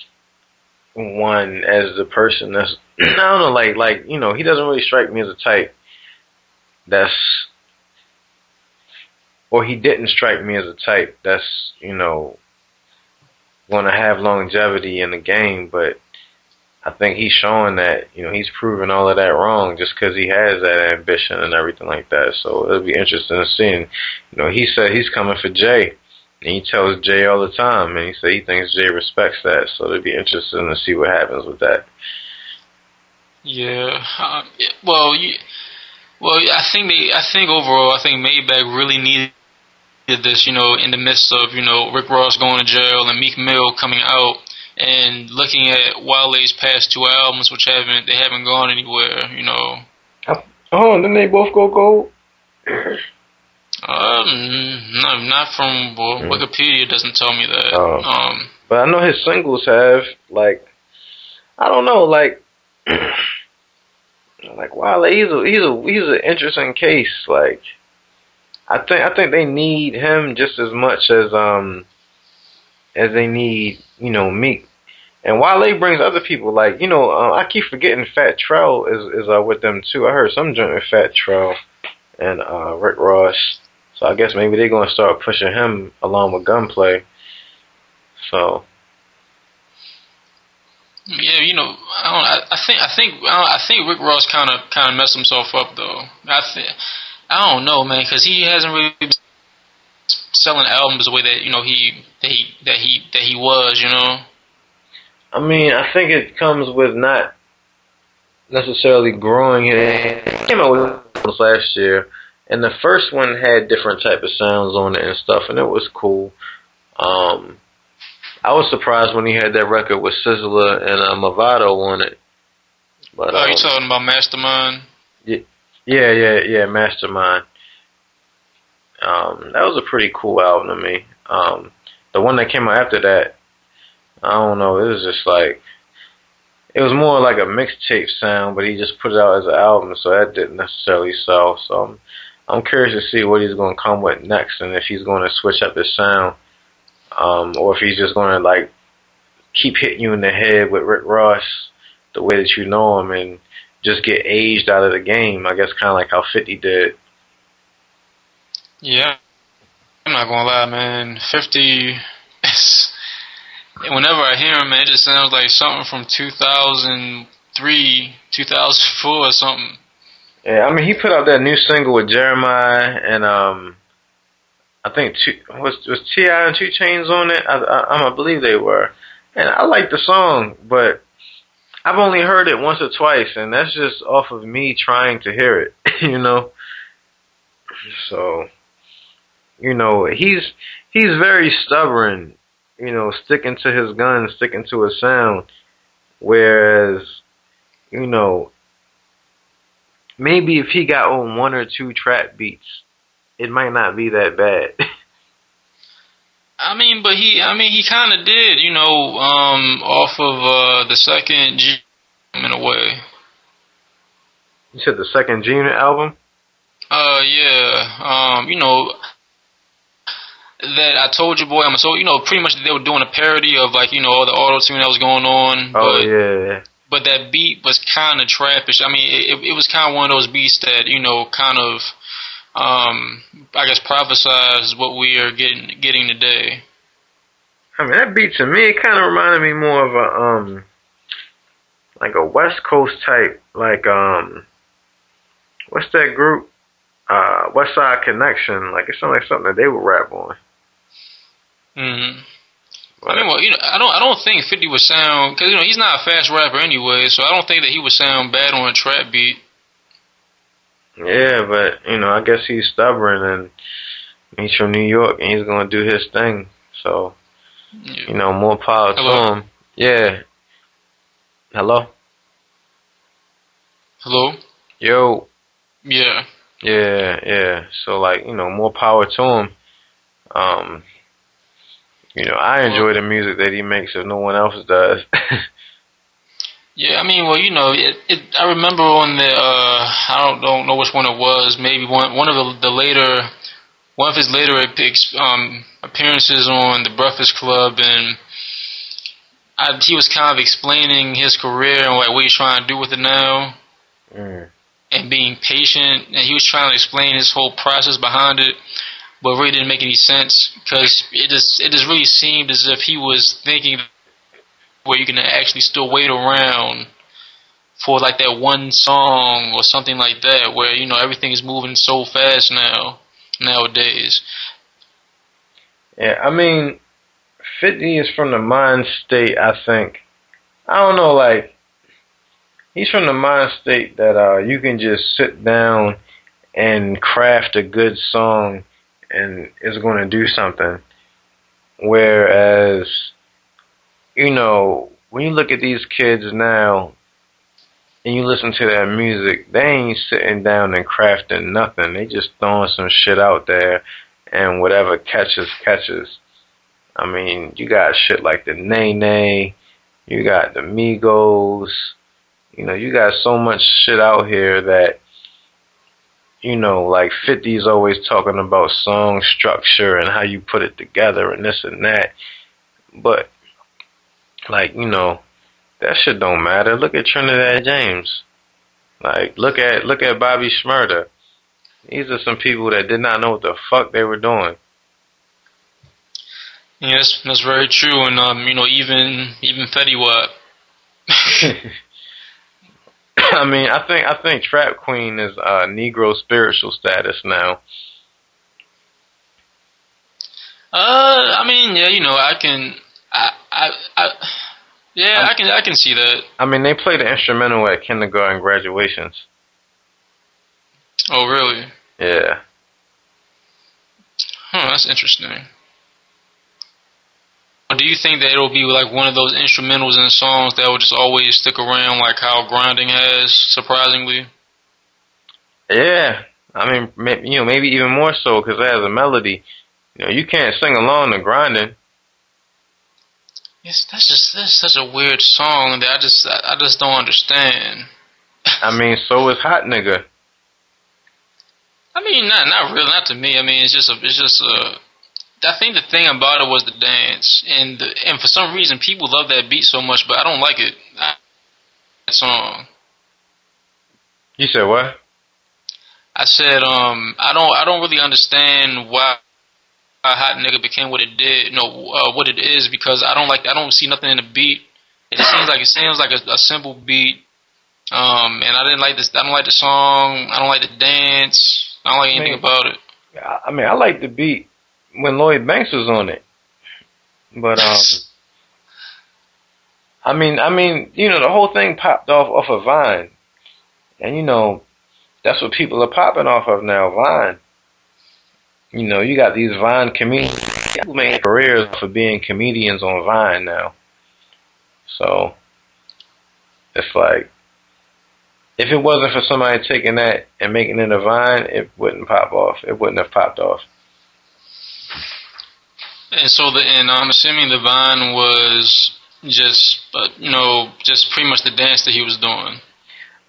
one as the person that's, I don't know, like he doesn't really strike me as a type or he didn't strike me as a type that's, want to have longevity in the game. But I think he's showing that, he's proven all of that wrong just because he has that ambition and everything like that. So it'll be interesting to see. And, he said he's coming for Jay. And he tells Jay all the time, and he said he thinks Jay respects that. So it'll be interesting to see what happens with that. Yeah. I think overall, Maybach really needed this, in the midst of, Rick Ross going to jail and Meek Mill coming out, and looking at Wale's past two albums, which haven't gone anywhere, Oh, didn't they both go gold? No, not from Wikipedia. Doesn't tell me that. But I know his singles have, like, I don't know, like Wale, he's an interesting case. Like, I think they need him just as much as they need, you know, Meek. And Wale brings other people, like, you know, I keep forgetting Fat Trell is with them too. I heard some joint with Fat Trell and Rick Ross. So I guess maybe they're gonna start pushing him along with Gunplay. So yeah, you know, I think Rick Ross kind of messed himself up though. I don't know, man, because he hasn't really been selling albums the way that you know he was, you know. I mean, I think it comes with not necessarily growing it. He came out with albums last year, and the first one had different type of sounds on it and stuff, and it was cool. I was surprised when he had that record with Sizzler and Movado on it. But you talking about Mastermind? Yeah, Mastermind. That was a pretty cool album to me. The one that came out after that, I don't know, it was just like, it was more like a mixtape sound, but he just put it out as an album, so that didn't necessarily sell. So I'm curious to see what he's going to come with next, and if he's going to switch up his sound, or if he's just going to like keep hitting you in the head with Rick Ross the way that you know him, and just get aged out of the game. I guess kind of like how 50 did. Yeah, I'm not gonna lie, man. 50. Whenever I hear him, man, it just sounds like something from 2003, 2004 or something. Yeah, I mean, he put out that new single with Jeremiah and I think was T.I. and 2 Chainz on it. I believe they were, and I like the song, but I've only heard it once or twice, and that's just off of me trying to hear it, you know. So, you know, he's very stubborn, you know, sticking to his guns, sticking to his sound. Whereas, you know, maybe if he got on 1 or 2 trap beats, it might not be that bad. I mean, he kind of did, you know, off of the second G in a way. You said the second G Unit album? Yeah. You know, that I Told You Boy, you know, pretty much they were doing a parody of, like, you know, all the auto-tune that was going on. Oh, yeah. But that beat was kind of trappish. I mean, it was kind of one of those beats that, you know, kind of, I guess, prophesize what we are getting today. I mean, that beat to me, it kind of reminded me more of a, like a West Coast type, like, what's that group? West Side Connection. Like, it sounded like something that they would rap on. Mm-hmm. I mean, well, you know, I don't think 50 would sound, because, you know, he's not a fast rapper anyway, so I don't think that he would sound bad on a trap beat. Yeah, but, you know, I guess he's stubborn, and he's from New York, and he's going to do his thing. So, you know, more power to him. Yeah. Hello? Hello? Yo. Yeah. Yeah. So, like, you know, more power to him. You know, I enjoy the music that he makes if no one else does. Yeah, I mean, well, you know, I remember on the I don't know which one it was. Maybe one of his later appearances on the Breakfast Club, and he was kind of explaining his career and like what he's trying to do with it now, and being patient. And he was trying to explain his whole process behind it, but it really didn't make any sense because it just really seemed as if he was thinking where you can actually still wait around for like that one song or something like that, where, you know, everything is moving so fast nowadays. Yeah, I mean, 50 is from the mind state, I think. I don't know, like, he's from the mind state that you can just sit down and craft a good song and it's going to do something. Whereas, you know, when you look at these kids now and you listen to their music, they ain't sitting down and crafting nothing. They just throwing some shit out there and whatever catches. I mean, you got shit like the Nene, you got the Migos, you know, you got so much shit out here that, like 50's always talking about song structure and how you put it together and this and that. But, like, that shit don't matter. Look at Trinidad James. Like, look at Bobby Shmurda. These are some people that did not know what the fuck they were doing. Yes, that's very true. And even Fetty Wap. I mean, I think Trap Queen is Negro spiritual status now. I mean, yeah, I can see that. I mean, they play the instrumental at kindergarten graduations. Oh, really? Yeah. Huh, that's interesting. Do you think that it'll be like one of those instrumentals in songs that will just always stick around, like how Grinding has, surprisingly? Yeah. I mean, maybe even more so because it has a melody. You can't sing along to Grinding. Yes, that's such a weird song that I just don't understand. I mean, so is Hot Nigga. I mean, not really, not to me. I mean, it's just I think the thing about it was the dance, and for some reason people love that beat so much, but I don't like it. That song. You said what? I said I don't really understand why Hot Nigga became what it did. What it is, because I don't see nothing in the beat. It seems like a simple beat. And I didn't like this. I don't like the song. I don't like the dance. I don't like anything about it. I mean, I like the beat when Lloyd Banks was on it, but I mean, the whole thing popped off of Vine, and that's what people are popping off of now, Vine. You got these Vine comedians who make careers for being comedians on Vine now. So it's like, if it wasn't for somebody taking that and making it a Vine, it wouldn't pop off. It wouldn't have popped off. And so I'm assuming the Vine was just pretty much the dance that he was doing.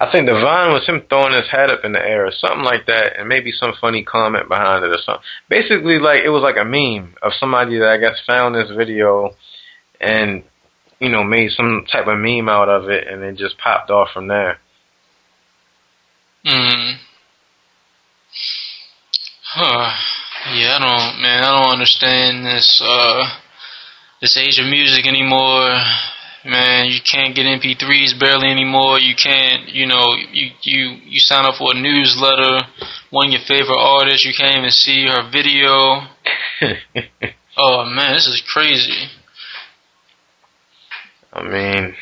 I think the Vine was him throwing his hat up in the air or something like that, and maybe some funny comment behind it or something. Basically, like, it was like a meme of somebody that I guess found this video and, made some type of meme out of it, and it just popped off from there. Huh. Yeah, I don't understand this age of music anymore. Man, you can't get MP3s barely anymore. You can't, you sign up for a newsletter, one of your favorite artists, you can't even see her video. Oh man, this is crazy. I mean,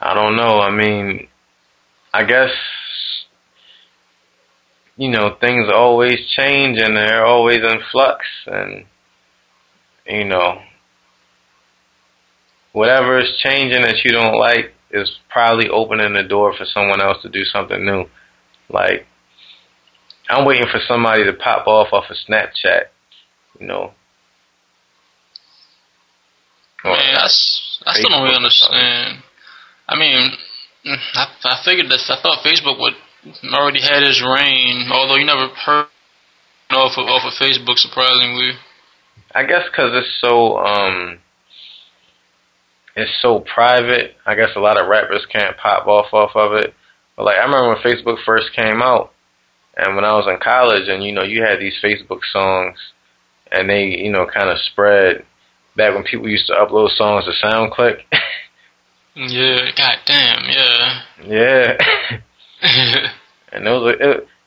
I don't know. I mean, I guess, things always change and they're always in flux, and, whatever is changing that you don't like is probably opening the door for someone else to do something new. Like, I'm waiting for somebody to pop off of Snapchat, Man, I still don't really understand. I mean, I figured that I thought Facebook would already had his reign, although you never heard off of Facebook, surprisingly. I guess because it's so private. I guess a lot of rappers can't pop off of it. But like, I remember when Facebook first came out, and when I was in college, and you had these Facebook songs, and they kind of spread back when people used to upload songs to SoundClick. Yeah, goddamn, yeah. Yeah. And it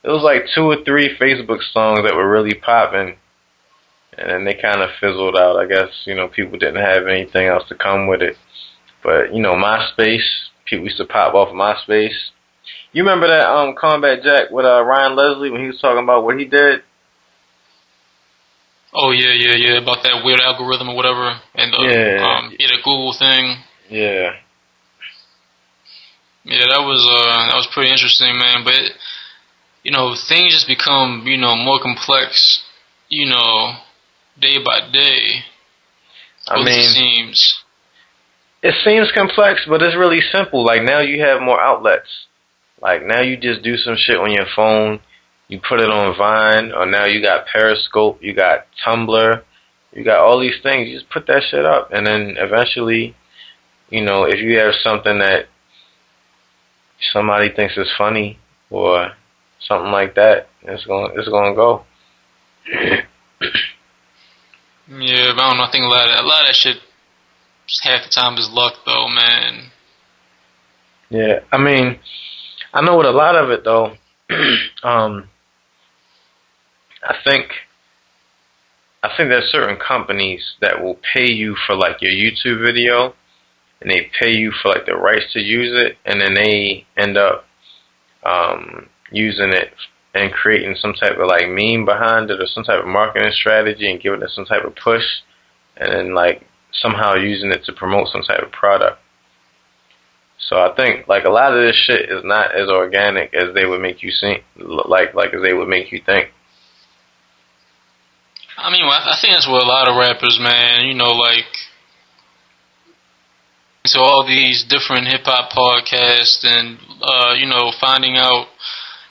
was like 2 or 3 Facebook songs that were really popping, and then they kind of fizzled out. I guess people didn't have anything else to come with it. But MySpace, people used to pop off of MySpace. You remember that Combat Jack with Ryan Leslie when he was talking about what he did? Oh yeah, about that weird algorithm or whatever, and the Google thing. Yeah. Yeah, that was pretty interesting, man. But things just become more complex, day by day. I mean, it seems complex, but it's really simple. Like, now you have more outlets. Like, now you just do some shit on your phone. you put it on Vine, or now you got Periscope, you got Tumblr, you got all these things. You just put that shit up, and then eventually, you know, if you have something that somebody thinks is funny or something like that, it's gonna go. Yeah, but I don't know. I think a lot of that shit, half the time, is luck, though, man. Yeah, I mean, I know with a lot of it though. I think there's certain companies that will pay you for like your YouTube video, and they pay you for like the rights to use it, and then they end up using it and creating some type of like meme behind it or some type of marketing strategy and giving it some type of push, and then like somehow using it to promote some type of product. So I think like a lot of this shit is not as organic as they would make you think, like as they would make you think. I mean, I think that's what a lot of rappers, man, you know, like, to all these different hip-hop podcasts and, you know, finding out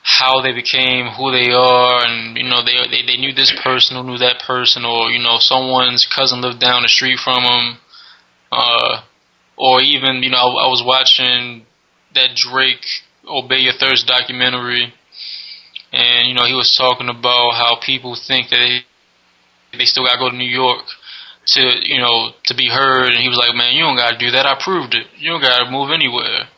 how they became who they are, and, you know, they knew this person who knew that person, or, you know, someone's cousin lived down the street from them, or even, you know, I was watching that Drake Obey Your Thirst documentary, and, you know, he was talking about how people think that they still gotta go to New York to, you know, to be heard, and he was like, man, you don't gotta do that, I proved it, you don't gotta move anywhere.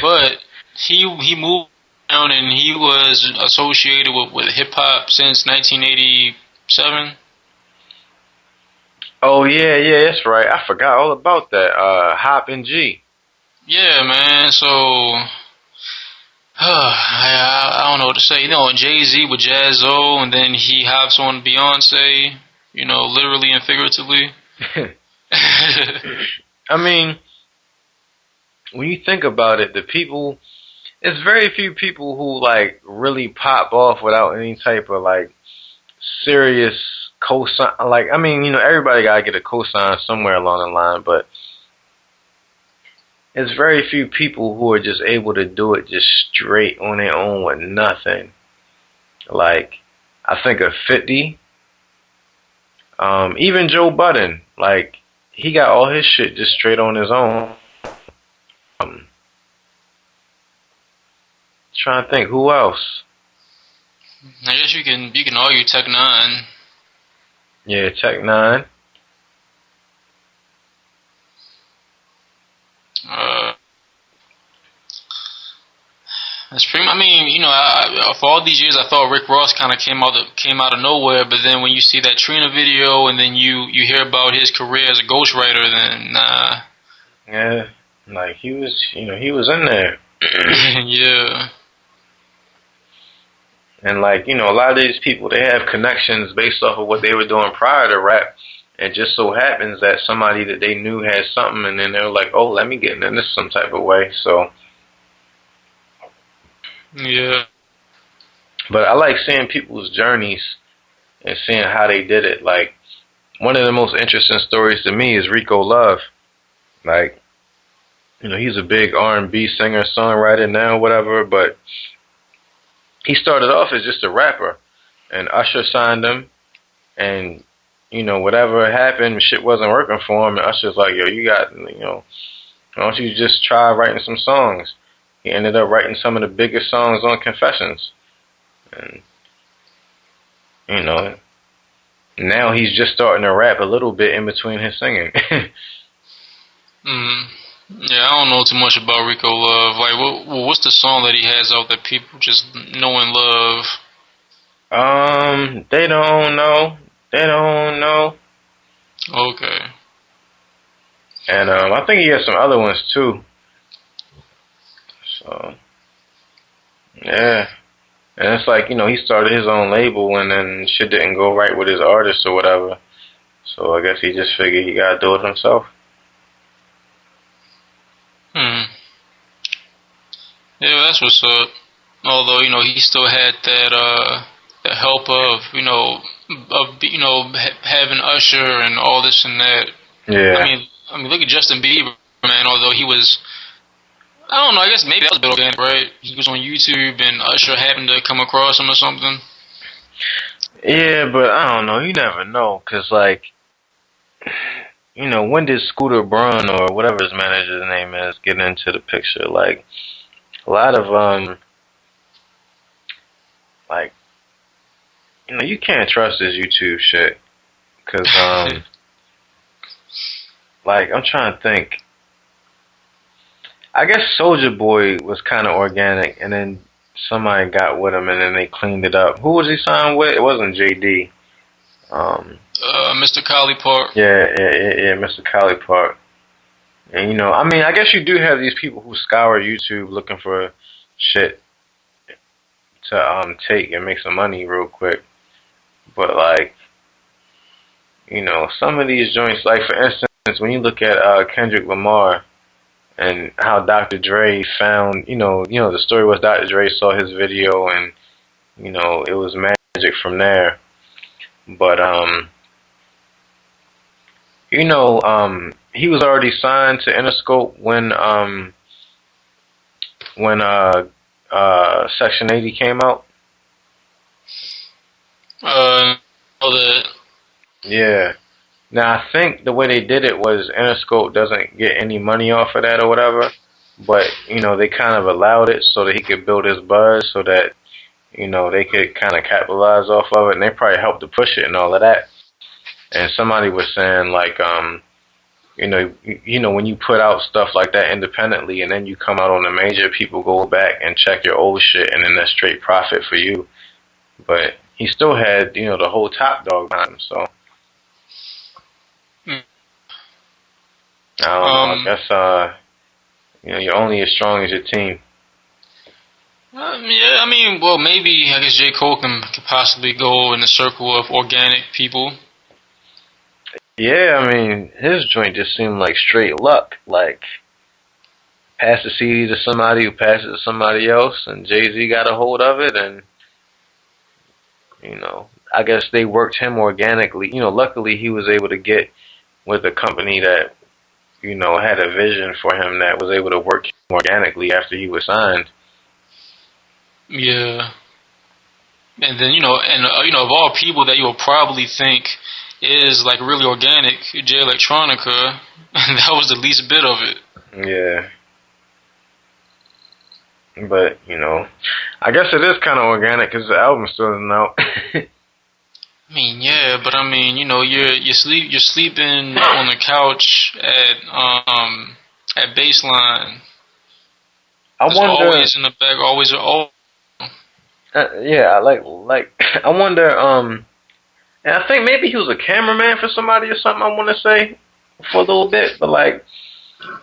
But he moved down, and he was associated with hip-hop since 1987. Oh yeah, that's right, I forgot all about that. Hop and G. Yeah, man, so I don't know what to say. You know, Jay-Z with Jazzo, and then he hops on Beyonce, you know, literally and figuratively. I mean, when you think about it, it's very few people who like really pop off without any type of like serious cosign. Like, I mean, you know, everybody gotta get a cosign somewhere along the line, but it's very few people who are just able to do it just straight on their own with nothing. Like, I think of 50, even Joe Budden. Like, he got all his shit just straight on his own. Trying to think, who else? I guess you can argue Tech Nine. Yeah, Tech Nine. That's pretty. I mean, you know, for all these years, I thought Rick Ross kind of came out of nowhere. But then when you see that Trina video, and then you hear about his career as a ghostwriter, then nah. Yeah, like he was in there. Yeah. And like, you know, a lot of these people, they have connections based off of what they were doing prior to rap. And just so happens that somebody that they knew had something, and then they were like, oh, let me get in this some type of way. So. Yeah. But I like seeing people's journeys and seeing how they did it. Like, one of the most interesting stories to me is Rico Love. Like, you know, he's a big R&B singer, songwriter now, whatever, but he started off as just a rapper, and Usher signed him, and, you know, whatever happened, shit wasn't working for him, and Usher's like, yo, you got, you know, why don't you just try writing some songs? He ended up writing some of the biggest songs on Confessions. And, you know, now he's just starting to rap a little bit in between his singing. Yeah, I don't know too much about Rico Love. Like, what's the song that he has out that people just know and love? They don't know. They don't know. Okay. And I think he has some other ones too. So, yeah. And it's like, you know, he started his own label, and then shit didn't go right with his artist or whatever. So I guess he just figured he gotta do it himself. Yeah, that's what's up. Although, you know, he still had that the help of, you know, having Usher and all this and that. Yeah. I mean, look at Justin Bieber, man. Although he was I don't know. I guess maybe that was a bit organic, right? He was on YouTube and Usher happened to come across him or something. Yeah, but I don't know. You never know, cause like, you know, when did Scooter Braun or whatever his manager's name is get into the picture? Like, a lot of like, you know, you can't trust this YouTube shit, cause like, I'm trying to think. I guess Soulja Boy was kind of organic, and then somebody got with him, and then they cleaned it up. Who was he signed with? It wasn't JD. Mr. Collie Park. Yeah, Mr. Collie Park. And you know, I mean, I guess you do have these people who scour YouTube looking for shit to take and make some money real quick. But like, you know, some of these joints, like for instance, when you look at Kendrick Lamar and how Dr. Dre found, you know, the story was Dr. Dre saw his video and, you know, it was magic from there. But you know, he was already signed to Interscope when Section 80 came out. Yeah. Now I think the way they did it was Interscope doesn't get any money off of that or whatever, but you know they kind of allowed it so that he could build his buzz, so that you know they could kind of capitalize off of it, and they probably helped to push it and all of that. And somebody was saying like, you know, when you put out stuff like that independently, and then you come out on the major, people go back and check your old shit, and then that's straight profit for you. But he still had, you know, the whole Top Dog behind him, so. I don't know. I guess, you know, you're only as strong as your team. Yeah, I mean, well, maybe, I guess J. Cole could possibly go in the circle of organic people. Yeah, I mean, his joint just seemed like straight luck. Like, pass the CD to somebody who passes it to somebody else, and Jay-Z got a hold of it, and, you know, I guess they worked him organically. You know, luckily he was able to get with a company that, you know, had a vision for him that was able to work organically after he was signed. Yeah. And then, you know, of all people that you'll probably think is like really organic, Jay Electronica, that was the least bit of it. Yeah. But, you know, I guess it is kind of organic because the album still isn't out. I mean, yeah, but I mean, you know, you're sleeping on the couch at Baseline. I wonder. Always in the back, always. Yeah, like I wonder. And I think maybe he was a cameraman for somebody or something. I want to say for a little bit, but like,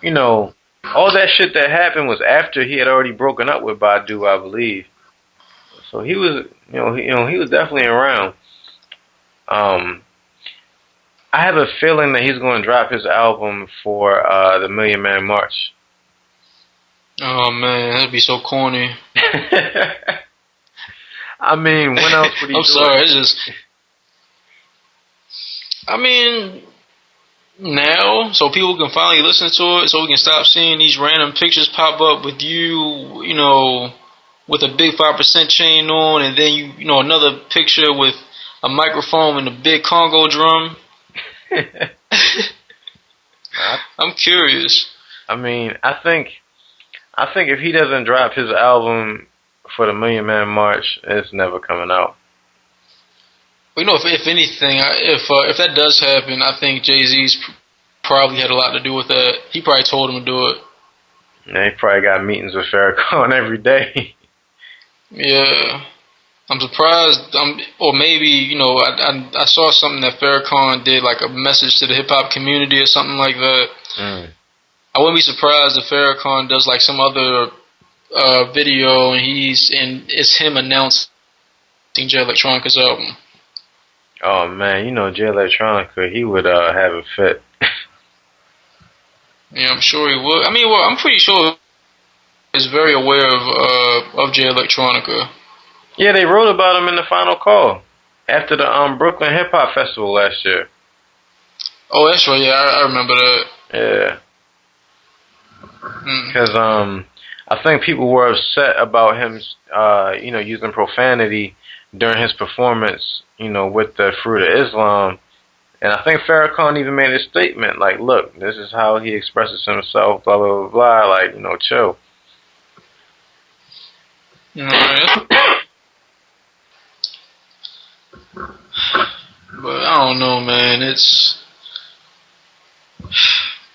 you know, all that shit that happened was after he had already broken up with Badu, I believe. So he was, he was definitely around. I have a feeling that he's going to drop his album for the Million Man March. Oh man, that'd be so corny. I mean, when else would he do it? I'm sorry, it's just. I mean, now, so people can finally listen to it, so we can stop seeing these random pictures pop up with you, you know, with a big 5% chain on, and then you know, another picture with a microphone and a big Congo drum. I'm curious. I mean, I think if he doesn't drop his album for the Million Man March, it's never coming out. Well, you know, if anything, if that does happen, I think Jay-Z's probably had a lot to do with that. He probably told him to do it. Yeah, he probably got meetings with Farrakhan every day. Yeah. I'm surprised, or maybe, you know, I saw something that Farrakhan did, like a message to the hip-hop community or something like that. I wouldn't be surprised if Farrakhan does, like, some other video, and it's him announcing Jay Electronica's album. Oh, man, you know, Jay Electronica, he would have a fit. Yeah, I'm sure he would. I mean, well, I'm pretty sure he's very aware of Jay Electronica. Yeah, they wrote about him in the Final Call after the Brooklyn Hip Hop Festival last year. Oh, that's right. Yeah, I remember that. Yeah. Because I think people were upset about him, using profanity during his performance, with the Fruit of Islam. And I think Farrakhan even made a statement like, look, this is how he expresses himself, blah, blah, blah, blah, like, chill. But I don't know, man.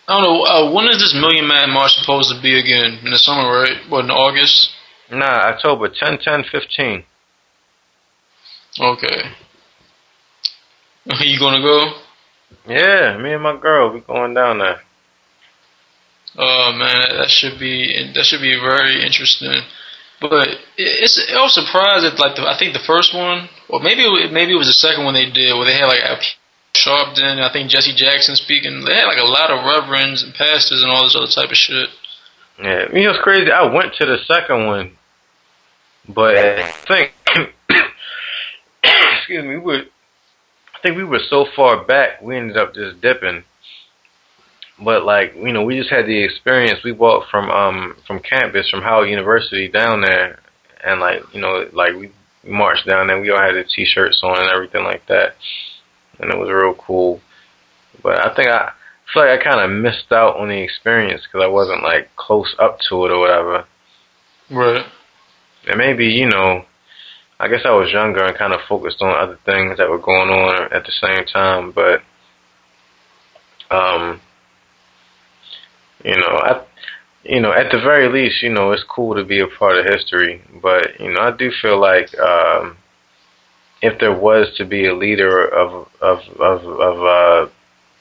I don't know. When is this Million Man March supposed to be again? In the summer, right? What, in August? Nah, October 10, 10, 15. Okay. You gonna go? Yeah, me and my girl, we going down there. Oh man, that should be very interesting. But I was surprised that I think the first one, or maybe it was the second one they did, where they had like Sharpton, I think Jesse Jackson speaking. They had like a lot of reverends and pastors and all this other type of shit. Yeah, it's crazy. I went to the second one, but I think, excuse me, I think we were so far back, we ended up just dipping. But we just had the experience. We walked from campus, from Howard University down there, and we marched down there. We all had the t-shirts on and everything like that, and it was real cool. But I feel like I kind of missed out on the experience because I wasn't close up to it or whatever. Right. And maybe I guess I was younger and kind of focused on other things that were going on at the same time. But at the very least, it's cool to be a part of history. But I do feel like if there was to be a leader of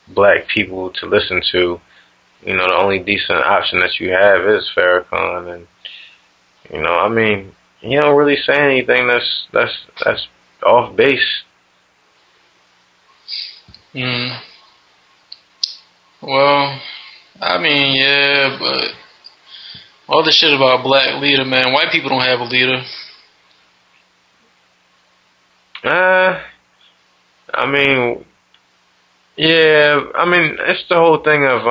black people to listen to, the only decent option that you have is Farrakhan, and he don't really say anything that's off base. Well, yeah, but all the shit about black leader, man. White people don't have a leader. Yeah, it's the whole thing of,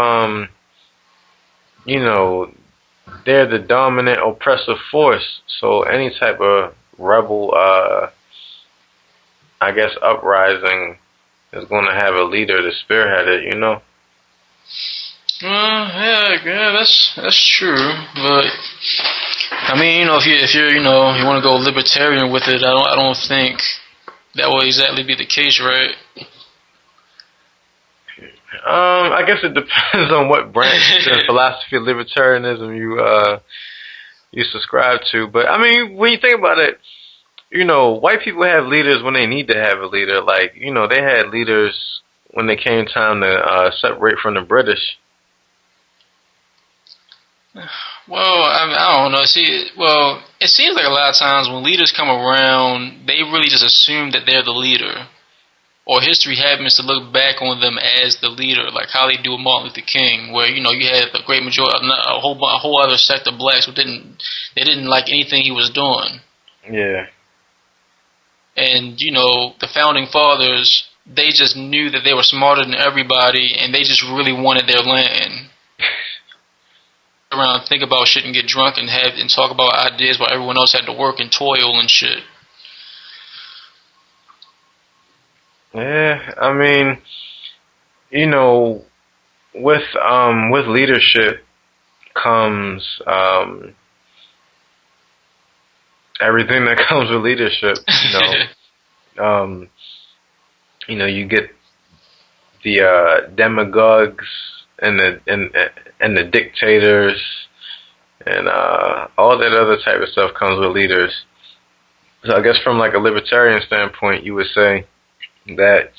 they're the dominant oppressive force, so any type of rebel, uprising is going to have a leader to spearhead it, Yeah, that's true, but if you're you want to go libertarian with it, I don't think that will exactly be the case, right? I guess it depends on what branch of philosophy of libertarianism you subscribe to. But when you think about it, white people have leaders when they need to have a leader. They had leaders when they came time to separate from the British. Well, I don't know. It seems like a lot of times when leaders come around, they really just assume that they're the leader. Or history happens to look back on them as the leader, like how they do with Martin Luther King, where you had a great majority, a whole other sect of blacks who didn't like anything he was doing. Yeah. And the founding fathers, they just knew that they were smarter than everybody, and they just really wanted their land. Around, think about shit, and get drunk and talk about ideas while everyone else had to work and toil and shit. Yeah, with leadership comes everything that comes with leadership. You get the demagogues and the dictators and all that other type of stuff comes with leaders. So I guess from a libertarian standpoint, you would say that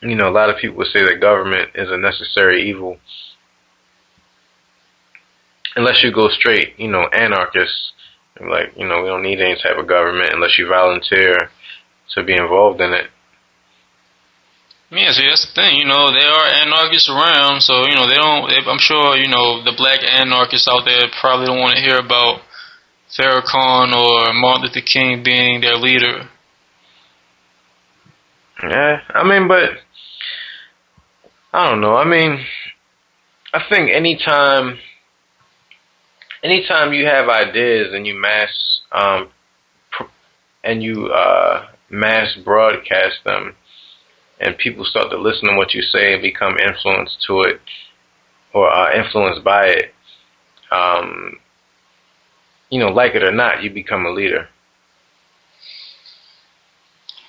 a lot of people would say that government is a necessary evil, unless you go straight anarchist, we don't need any type of government unless you volunteer to be involved in it. Yeah, see, that's the thing. There are anarchists around, so I'm sure the black anarchists out there probably don't want to hear about Farrakhan or Martin Luther King being their leader. Yeah, but I don't know. I think anytime anytime you have ideas and you mass broadcast them, and people start to listen to what you say and become influenced to it, or influenced by it, like it or not, you become a leader.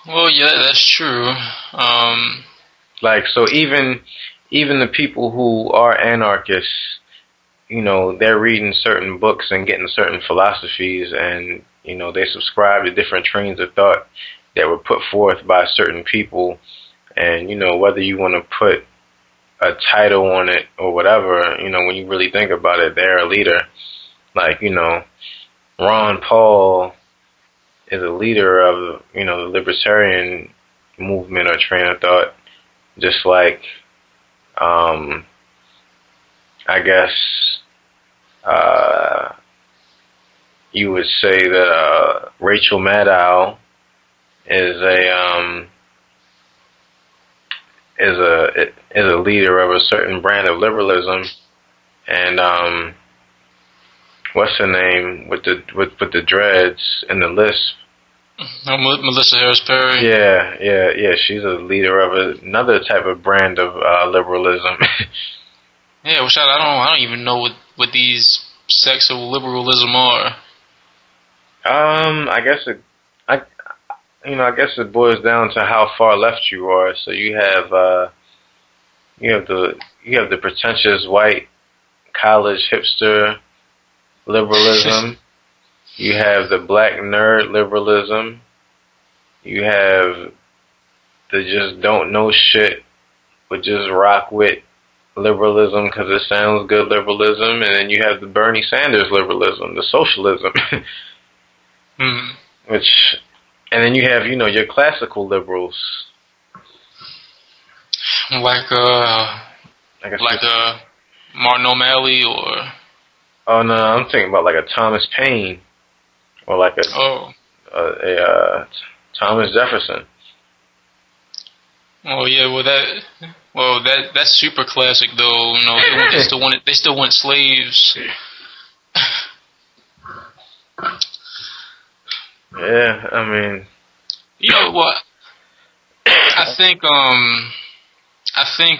Well, yeah, that's true. So even the people who are anarchists, they're reading certain books and getting certain philosophies, and they subscribe to different trains of thought that were put forth by certain people. And whether you want to put a title on it or whatever, when you really think about it, they're a leader. Like, Ron Paul is a leader of the libertarian movement or train of thought, just like I guess you would say that Rachel Maddow is a leader of a certain brand of liberalism, and what's her name with the dreads and the lisp? Melissa Harris Perry. Yeah. She's a leader of another type of brand of liberalism. Yeah, which I don't even know what these sects of liberalism are. I guess it boils down to how far left you are. So you have the pretentious white college hipster liberalism. You have the black nerd liberalism. You have the just don't know shit but just rock with liberalism because it sounds good liberalism. And then you have the Bernie Sanders liberalism, the socialism. And then you have, your classical liberals. Like Martin O'Malley or... Oh, no, I'm thinking about like a Thomas Paine. Or like a Thomas Jefferson. Oh yeah, that's super classic though. They still want slaves. Yeah, I mean. You know what? I think the thing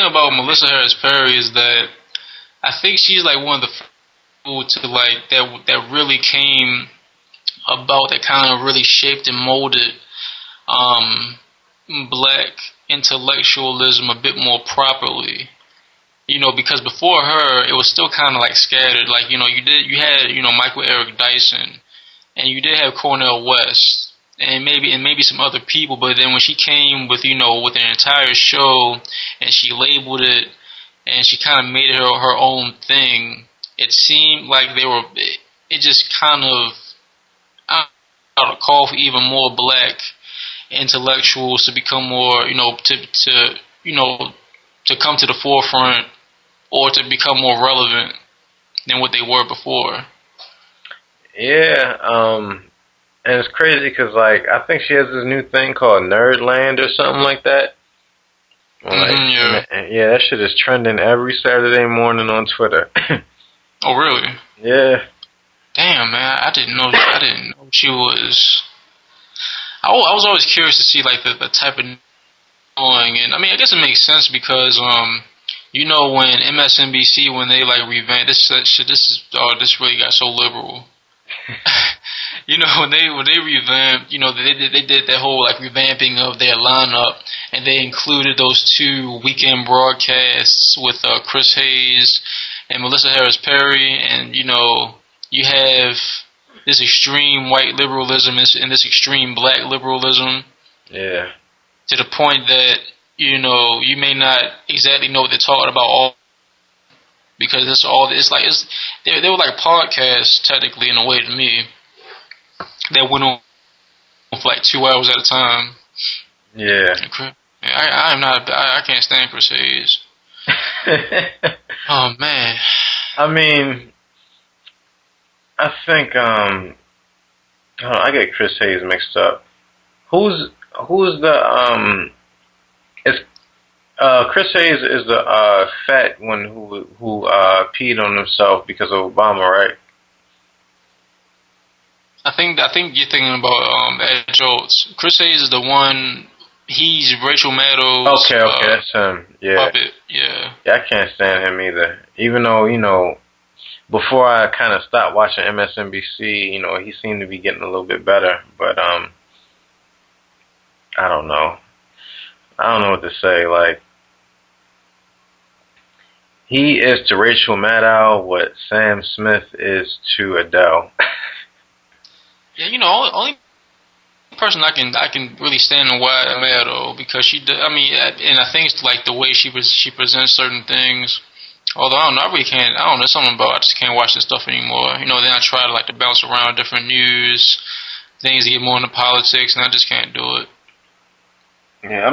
about Melissa Harris Perry is that I think she's like one of the people to like that really came about, that kind of really shaped and molded black intellectualism a bit more properly. Because before her it was still kind of like scattered. Like you had Michael Eric Dyson, and you did have Cornel West, and maybe some other people. But then when she came with with an entire show, and she labeled it, and she kind of made it her own thing, it seemed like it just kind of call for even more black intellectuals to become more, to come to the forefront, or to become more relevant than what they were before. Yeah, and it's crazy because like I think she has this new thing called Nerdland or something like that. Yeah, that shit is trending every Saturday morning on Twitter. Oh, really? Yeah. Damn, man, I didn't know she was. I was always curious to see like the type of going, and I mean I guess it makes sense because when MSNBC, when they like revamped this really got so liberal. When they revamped, they did that whole like revamping of their lineup, and they included those 2 weekend broadcasts with Chris Hayes and Melissa Harris Perry, and you have this extreme white liberalism and this extreme black liberalism. Yeah. To the point that you may not exactly know what they're talking about because they were like podcasts technically in a way to me that went on for like 2 hours at a time. Yeah. I can't stand Chris Hayes. Oh man. I mean, I think I get Chris Hayes mixed up. Who's the Chris Hayes is the fat one who peed on himself because of Obama, right? I think you're thinking about Ed Schultz. Chris Hayes is the one. He's Rachel Maddow's. Okay, that's him. Yeah. Puppet. Yeah. Yeah, I can't stand him either. Even though, before I kind of stopped watching MSNBC, he seemed to be getting a little bit better. But I don't know. I don't know what to say. Like, he is to Rachel Maddow what Sam Smith is to Adele. Yeah, only person I can really stand on Maddow because she. And I think it's like the way she presents certain things. Although I don't know, I don't know, there's something about I just can't watch this stuff anymore. Then I try to bounce around different news things to get more into politics, and I just can't do it. Yeah,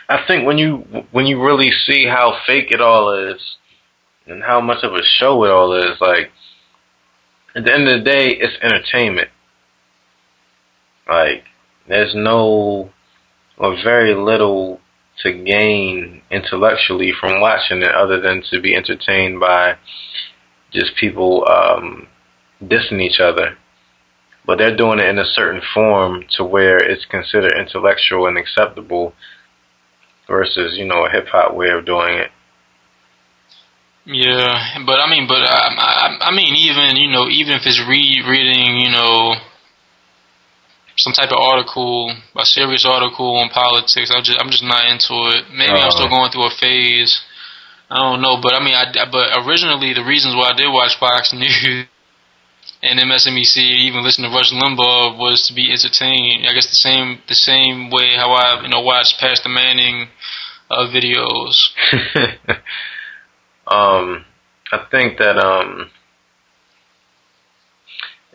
I think when you really see how fake it all is and how much of a show it all is, like, at the end of the day, it's entertainment. Like, there's no or very little to gain intellectually from watching it other than to be entertained by just people dissing each other. But they're doing it in a certain form to where it's considered intellectual and acceptable versus, a hip-hop way of doing it. Yeah, but even even if it's reading, some type of article, a serious article on politics, I'm just not into it. Maybe I'm still going through a phase. I don't know, but but originally the reasons why I did watch Fox News and MSNBC, even listen to Rush Limbaugh, was to be entertained. I guess the same way how I watched Pastor Manning videos. I think that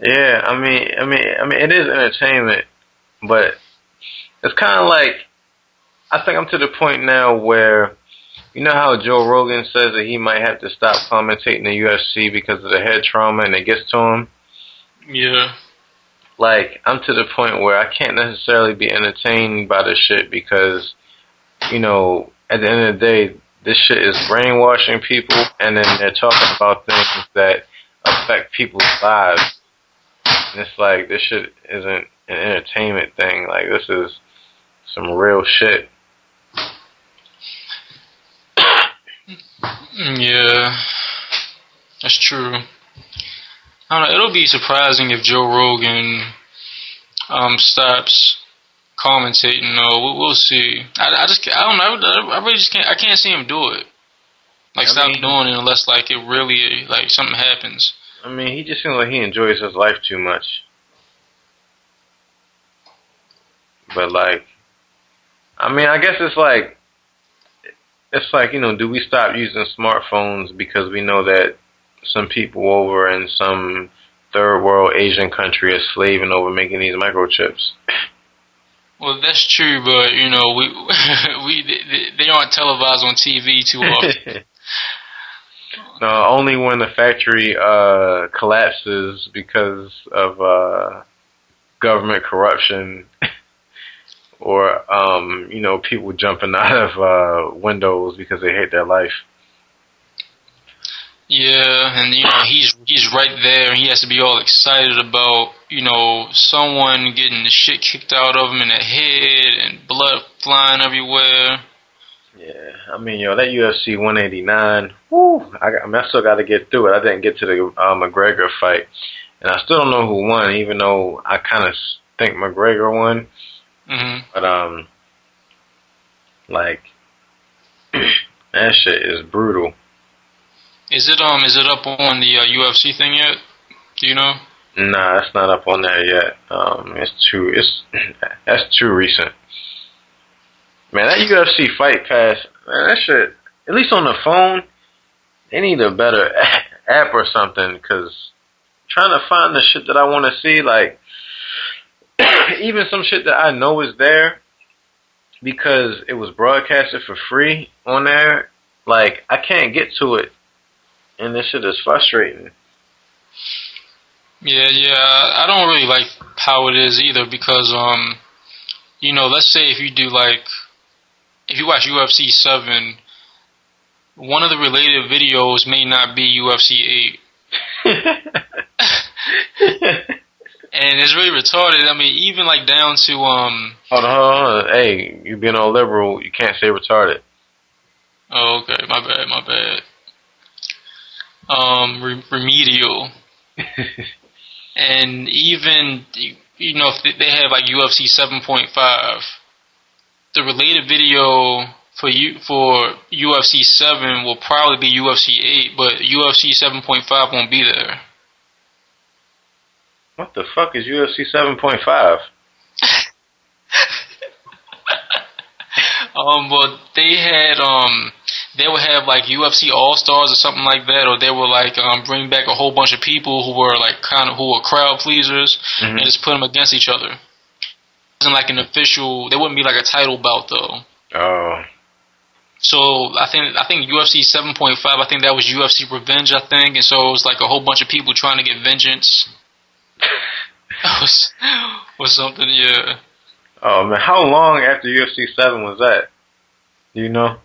yeah, it is entertainment, but it's kind of like, I think I'm to the point now where, how Joe Rogan says that he might have to stop commentating the UFC because of the head trauma and it gets to him? Yeah. Like, I'm to the point where I can't necessarily be entertained by this shit because, at the end of the day, this shit is brainwashing people, and then they're talking about things that affect people's lives. And it's like, this shit isn't an entertainment thing. Like, this is some real shit. Yeah, that's true. I don't know, it'll be surprising if Joe Rogan stops commentating. No, we'll see. I don't know. I really just can't. I can't see him do it. Stop doing it unless it really something happens. He just seems like he enjoys his life too much. But I guess it's like, do we stop using smartphones because we know that some people over in some third world Asian country are slaving over making these microchips? Well, that's true, but they aren't televised on TV too often. No, only when the factory collapses because of government corruption, or people jumping out of windows because they hate their life. Yeah, and he's right there, and he has to be all excited about someone getting the shit kicked out of him in the head and blood flying everywhere. Yeah, that UFC 189. Woo! I still got to get through it. I didn't get to the McGregor fight, and I still don't know who won, even though I kind of think McGregor won. Mm-hmm. But that shit is brutal. Is it up on the UFC thing yet? Do you know? Nah, it's not up on there yet. That's too recent. Man, that UFC Fight Pass, man, that shit, at least on the phone, they need a better app or something, because trying to find the shit that I want to see, even some shit that I know is there because it was broadcasted for free on there, I can't get to it, and this shit is frustrating. Yeah, I don't really like how it is either because, let's say if you do if you watch UFC 7, one of the related videos may not be UFC 8. And it's really retarded. I mean, even like down to Hold on. Hey, you being all liberal, you can't say retarded. Oh, okay, my bad. Remedial. And even, you know, if they have like UFC 7.5, the related video for UFC 7 will probably be UFC 8, but UFC 7.5 won't be there. What the fuck is UFC 7.5? Well, they would have like UFC All Stars or something like that, or they would like bring back a whole bunch of people who were like who were crowd pleasers, and just put them against each other. It wasn't like an official. There wouldn't be like a title bout though. Oh. So I think UFC 7.5. I think that was UFC Revenge. I think, and so it was like a whole bunch of people trying to get vengeance. or something, yeah. Oh man, how long after UFC 7 was that? Do you know?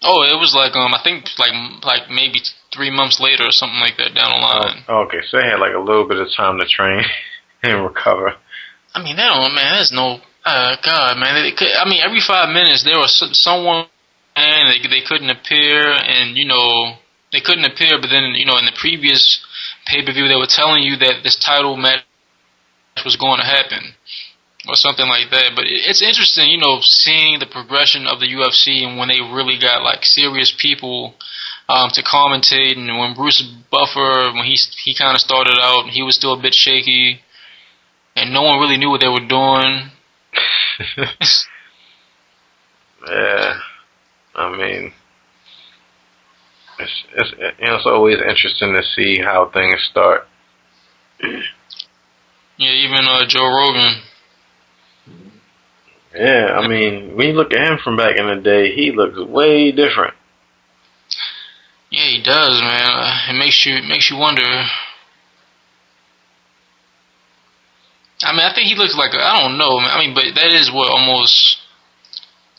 Oh, it was like I think like maybe 3 months later or something like that down the line. Oh, okay, so they had like a little bit of time to train and recover. I mean, there's no God, man. I mean, every 5 minutes there was someone, and they couldn't appear, and you know they couldn't appear. But then you know in the previous pay-per-view they were telling you that this title match was going to happen or something like that. But it's interesting, you know, seeing the progression of the UFC and when they really got like serious people to commentate, and when Bruce Buffer, when he kind of started out, he was still a bit shaky, and no one really knew what they were doing. Yeah, I mean, it's you know, it's always interesting to see how things start. Yeah, even Joe Rogan. Yeah, I mean, when you look at him from back in the day, he looks way different. Yeah, he does, man. It makes you wonder. I mean, I think he looks like I don't know, man. I mean, but that is what, almost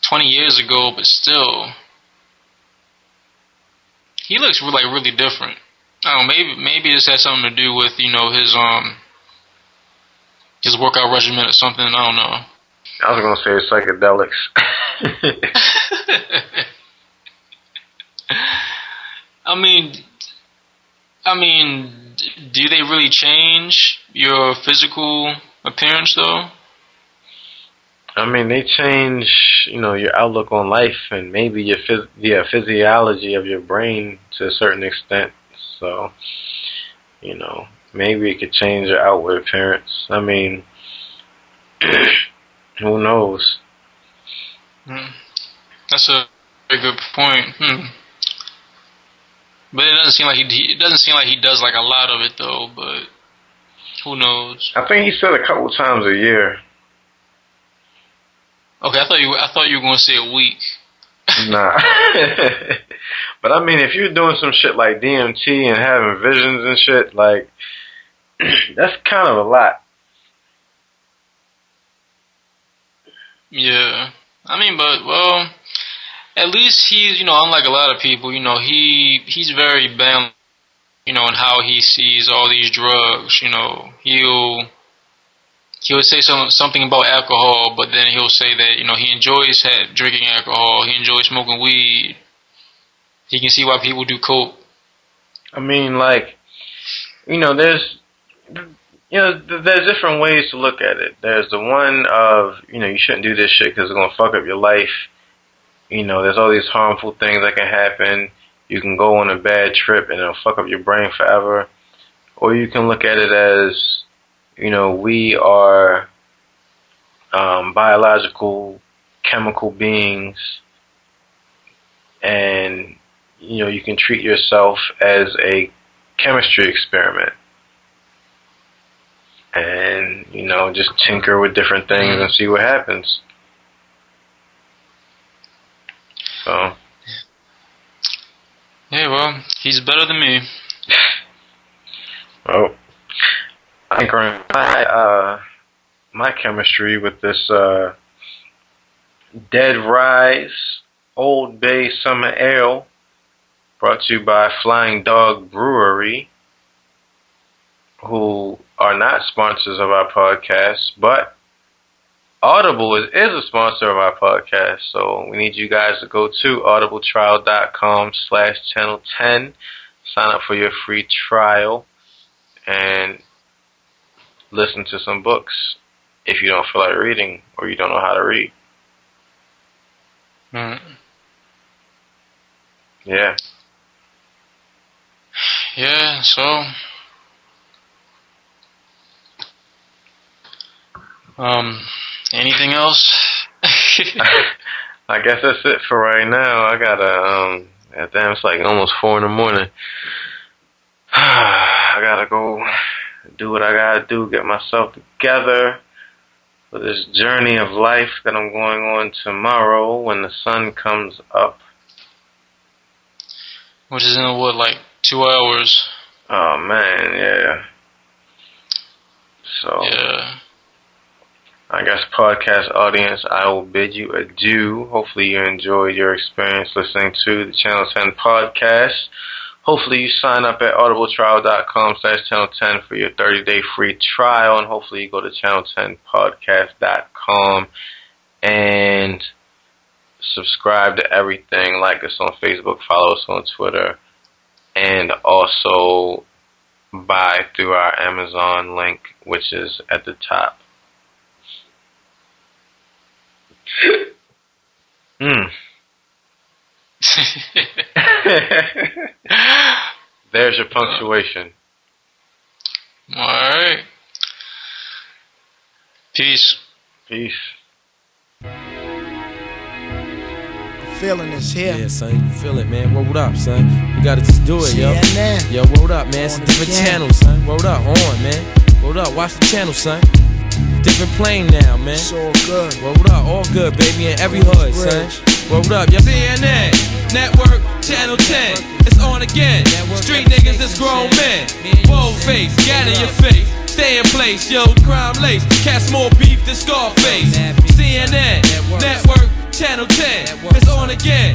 20 years ago, but still, he looks like really different. I don't know, maybe this has something to do with, you know, his workout regimen or something. I don't know. I was gonna say psychedelics. I mean, do they really change your physical appearance though? I mean, they change, you know, your outlook on life and maybe your physiology of your brain to a certain extent. So, you know, maybe it could change your outward appearance. I mean, who knows? That's a very good point. But it doesn't seem like he does like a lot of it though. But who knows? I think he said a couple times a year. Okay, I thought you were gonna say a week. Nah. But I mean, if you're doing some shit like DMT and having visions and shit, like, that's kind of a lot. Yeah. I mean, but, well, at least he's, you know, unlike a lot of people, you know, he's very balanced, you know, in how he sees all these drugs. You know, he would say something about alcohol, but then he'll say that, you know, he enjoys drinking alcohol, he enjoys smoking weed. He can see why people do coke. I mean, like, you know, there's different ways to look at it. There's the one of, you know, you shouldn't do this shit because it's going to fuck up your life. You know, there's all these harmful things that can happen. You can go on a bad trip and it'll fuck up your brain forever. Or you can look at it as, you know, we are biological, chemical beings, and, you know, you can treat yourself as a chemistry experiment. And, you know, just tinker with different things and see what happens. So. Yeah, well, he's better than me. Oh. I think my chemistry with this Dead Rise Old Bay Summer Ale, brought to you by Flying Dog Brewery, who are not sponsors of our podcast, but Audible is a sponsor of our podcast, so we need you guys to go to audibletrial.com/channel10, sign up for your free trial, and listen to some books if you don't feel like reading or you don't know how to read. Yeah. Yeah, so anything else? I guess that's it for right now. I gotta damn, it's like almost 4 in the morning. I gotta go do what I gotta do, get myself together for this journey of life that I'm going on tomorrow when the sun comes up. Which is in what, like 2 hours? Oh man, yeah. So yeah. I guess podcast audience, I will bid you adieu. Hopefully you enjoyed your experience listening to the Channel 10 podcast. Hopefully you sign up at audibletrial.com/channel10 for your 30-day free trial, and hopefully you go to channel10podcast.com and subscribe to everything. Like us on Facebook, follow us on Twitter, and also buy through our Amazon link, which is at the top. There's your punctuation. Alright. Peace. Peace. Feeling is here. Yeah, son, you feel it, man. What up, son? You gotta just do it, yo. CNN. Yo, what up, man? It's a different channel, son. What up, on, man. What up, watch the channel, son. Different plane now, man. It's all good. What up, all good, baby, in every hood, son. What up, yo? CNN, Network, Channel 10, it's on again. Street niggas, it's grown men. Bold face, get in your face. Stay in place, yo, crime lace. Cats more beef than Scarface. CNN, Network, Channel 10, it's on again.